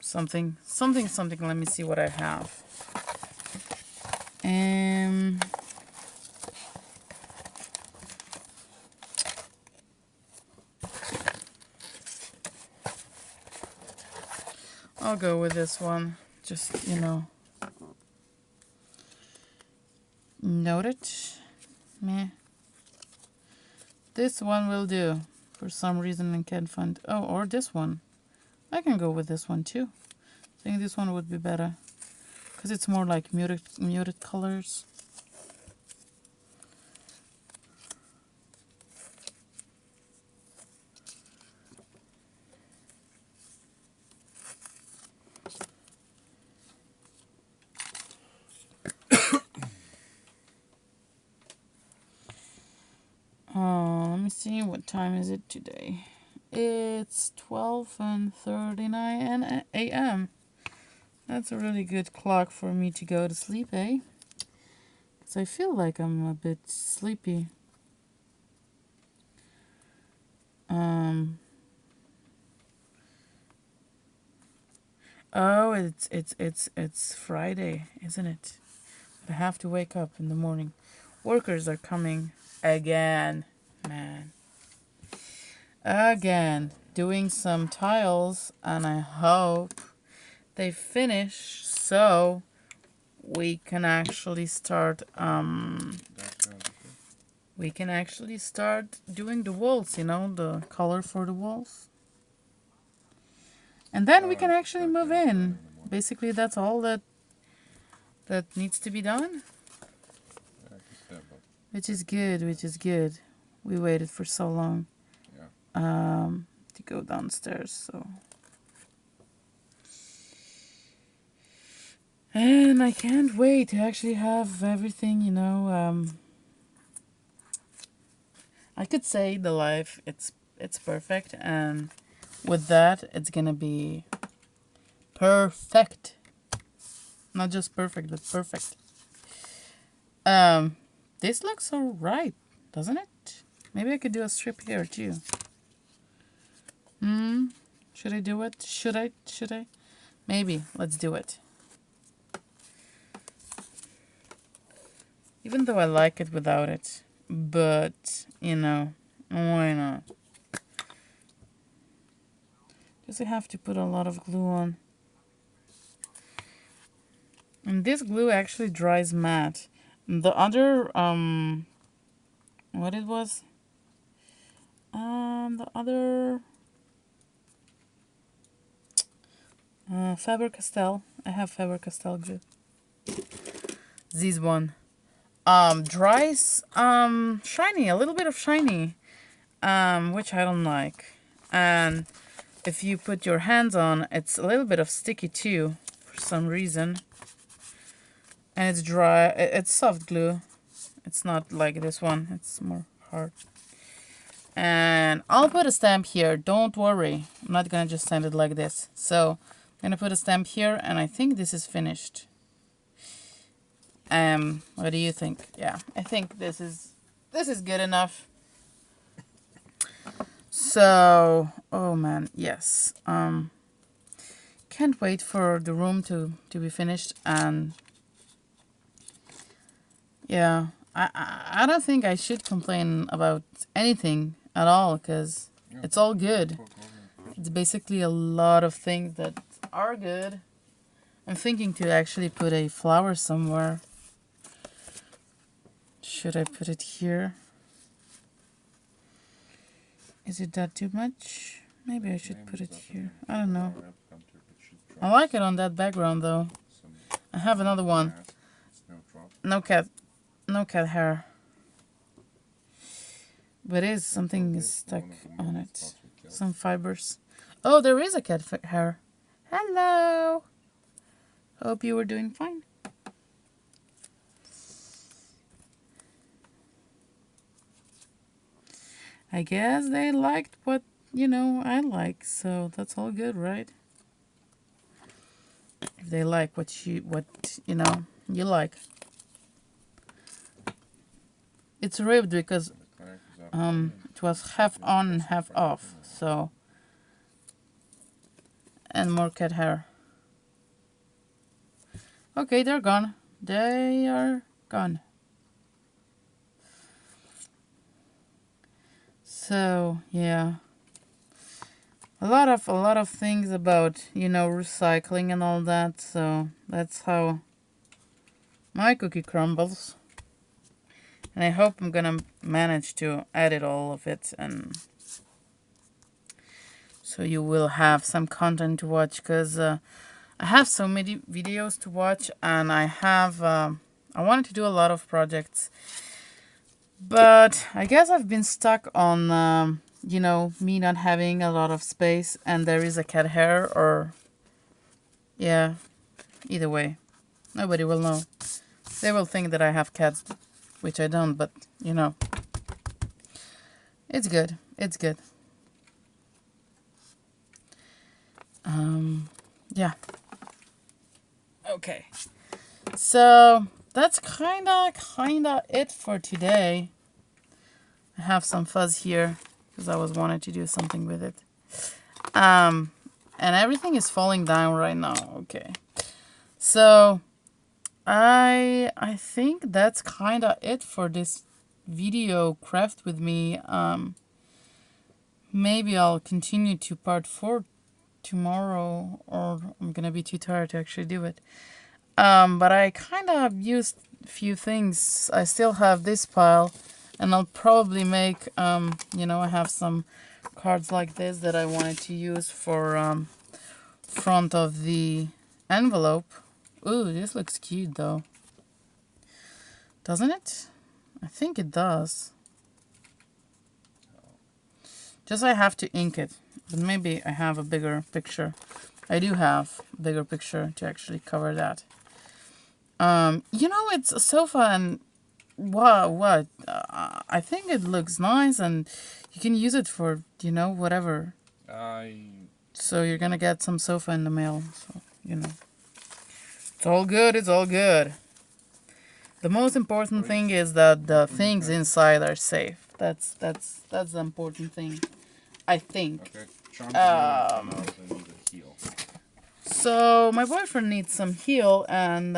something. Let me see what I have. I'll go with this one. Just, you know, note it. Meh. This one will do. For some reason I can't find... Oh, or this one. I can go with this one too. I think this one would be better, because it's more like muted colors. Let me see, what time is it today? It's 12:39 a.m. That's a really good clock for me to go to sleep, eh? Because I feel like I'm a bit sleepy. Oh, it's Friday, isn't it? I have to wake up in the morning. Workers are coming again, man. Again, doing some tiles, and I hope they finish so we can actually start doing the walls, you know, the color for the walls. And then we can actually move in. Basically, that's all that needs to be done. Which is good, We waited for so long to go downstairs, so And I can't wait to actually have everything, you know. I could say the life it's perfect, and with that it's gonna be perfect. Not just perfect, but perfect. Um, this looks alright, doesn't it? Maybe I could do a strip here too. Should I do it? Should I? Should I? Maybe. Let's do it. Even though I like it without it. But, you know, why not? Just I have to put a lot of glue on. And this glue actually dries matte. The other, what it was? The other, Faber-Castell. I have Faber-Castell glue. This one. Dries, shiny, a little bit of shiny, which I don't like. And if you put your hands on, it's a little bit of sticky too, for some reason. And it's dry, it's soft glue. It's not like this one, it's more hard. And I'll put a stamp here, don't worry. I'm not gonna just send it like this. So, I'm gonna put a stamp here, and I think this is finished. What do you think? Yeah, I think this is good enough. So, oh man, yes. Can't wait for the room to be finished, and yeah, I don't think I should complain about anything at all, because it's all good. It's basically a lot of things that are good. I'm thinking to actually put a flower somewhere. Should I put it here? Is it that too much? Maybe I should put it here. I don't know. I like it on that background though. I have another one. No cat hair. But something is stuck on it. Some fibers. Oh, there is a cat hair. Hello. Hope you were doing fine. I guess they liked what, I like, so that's all good, right? If they like what you like. It's ribbed because it was half on and half off, so. And more cat hair. Okay, they're gone. They are gone. So, yeah. A lot of things about, recycling and all that, so that's how my cookie crumbles. And I hope I'm gonna manage to edit all of it, and so you will have some content to watch, because I have so many videos to watch, and I wanted to do a lot of projects, but I guess I've been stuck on me not having a lot of space, and there is a cat hair, or yeah, either way, nobody will know. They will think that I have cats, which I don't, but it's good. It's good. Yeah. Okay. So that's kinda it for today. I have some fuzz here because I was wanted to do something with it. And everything is falling down right now. Okay. So I think that's kinda it for this video craft with me. Maybe I'll continue to part 4 tomorrow, or I'm gonna be too tired to actually do it. But I kind of used a few things. I still have this pile, and I'll probably make, I have some cards like this that I wanted to use for front of the envelope. Ooh, this looks cute though. Doesn't it? I think it does. Just I have to ink it. But maybe I have a bigger picture. I do have a bigger picture to actually cover that. You know, it's a sofa and what? I think it looks nice and you can use it for, whatever. I So you're gonna get some sofa in the mail. So, it's all good. It's all good. The most important Wait, thing is that the what were you things trying? inside are safe. That's the important thing, I think. Okay, charms are not gonna come Um, out. I need a heel. so my boyfriend needs some heel, and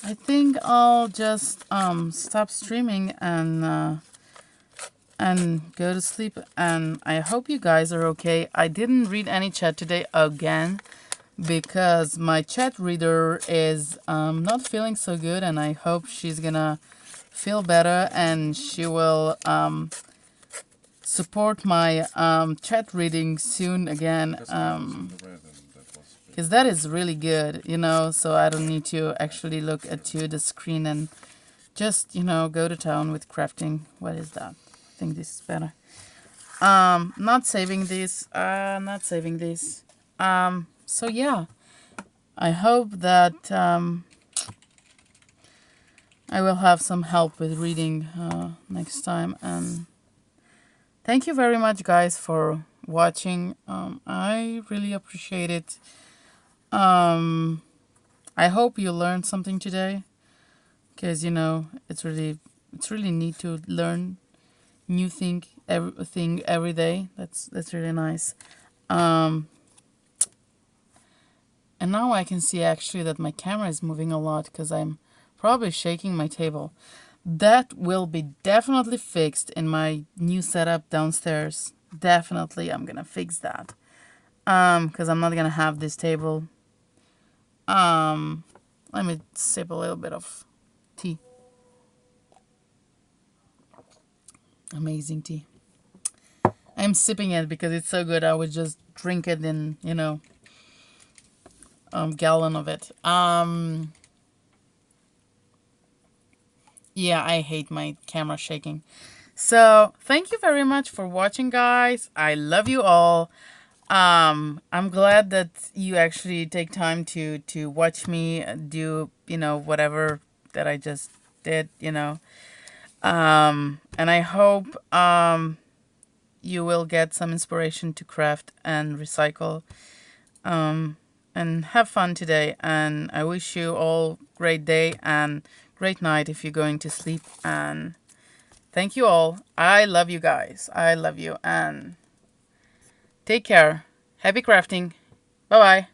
I think I'll just stop streaming and go to sleep. And I hope you guys are okay. I didn't read any chat today again because my chat reader is not feeling so good, and I hope she's gonna feel better and she will support my chat reading soon again. Because I was in the red and that was big. Because that is really good, so I don't need to actually look at the screen and just, go to town with crafting. What is that? I think this is better. Not saving this. Not saving this. So yeah, I hope that I will have some help with reading next time. And thank you very much, guys, for watching. I really appreciate it. I hope you learned something today, because it's really neat to learn new thing every day. That's really nice. Um, and now I can see actually that my camera is moving a lot because I'm probably shaking my table. That will be definitely fixed in my new setup downstairs. Definitely, I'm gonna fix that. Because I'm not gonna have this table. Um, Let me sip a little bit of tea. Amazing tea. I'm sipping it because it's so good. I would just drink it in, gallon of it. Yeah, I hate my camera shaking. So thank you very much for watching, guys. I love you all. I'm glad that you actually take time to watch me do, whatever that I just did. And I hope you will get some inspiration to craft and recycle. And have fun today. And I wish you all great day and great night if you're going to sleep. And thank you all. I love you guys. I love you. And take care. Happy crafting. Bye bye.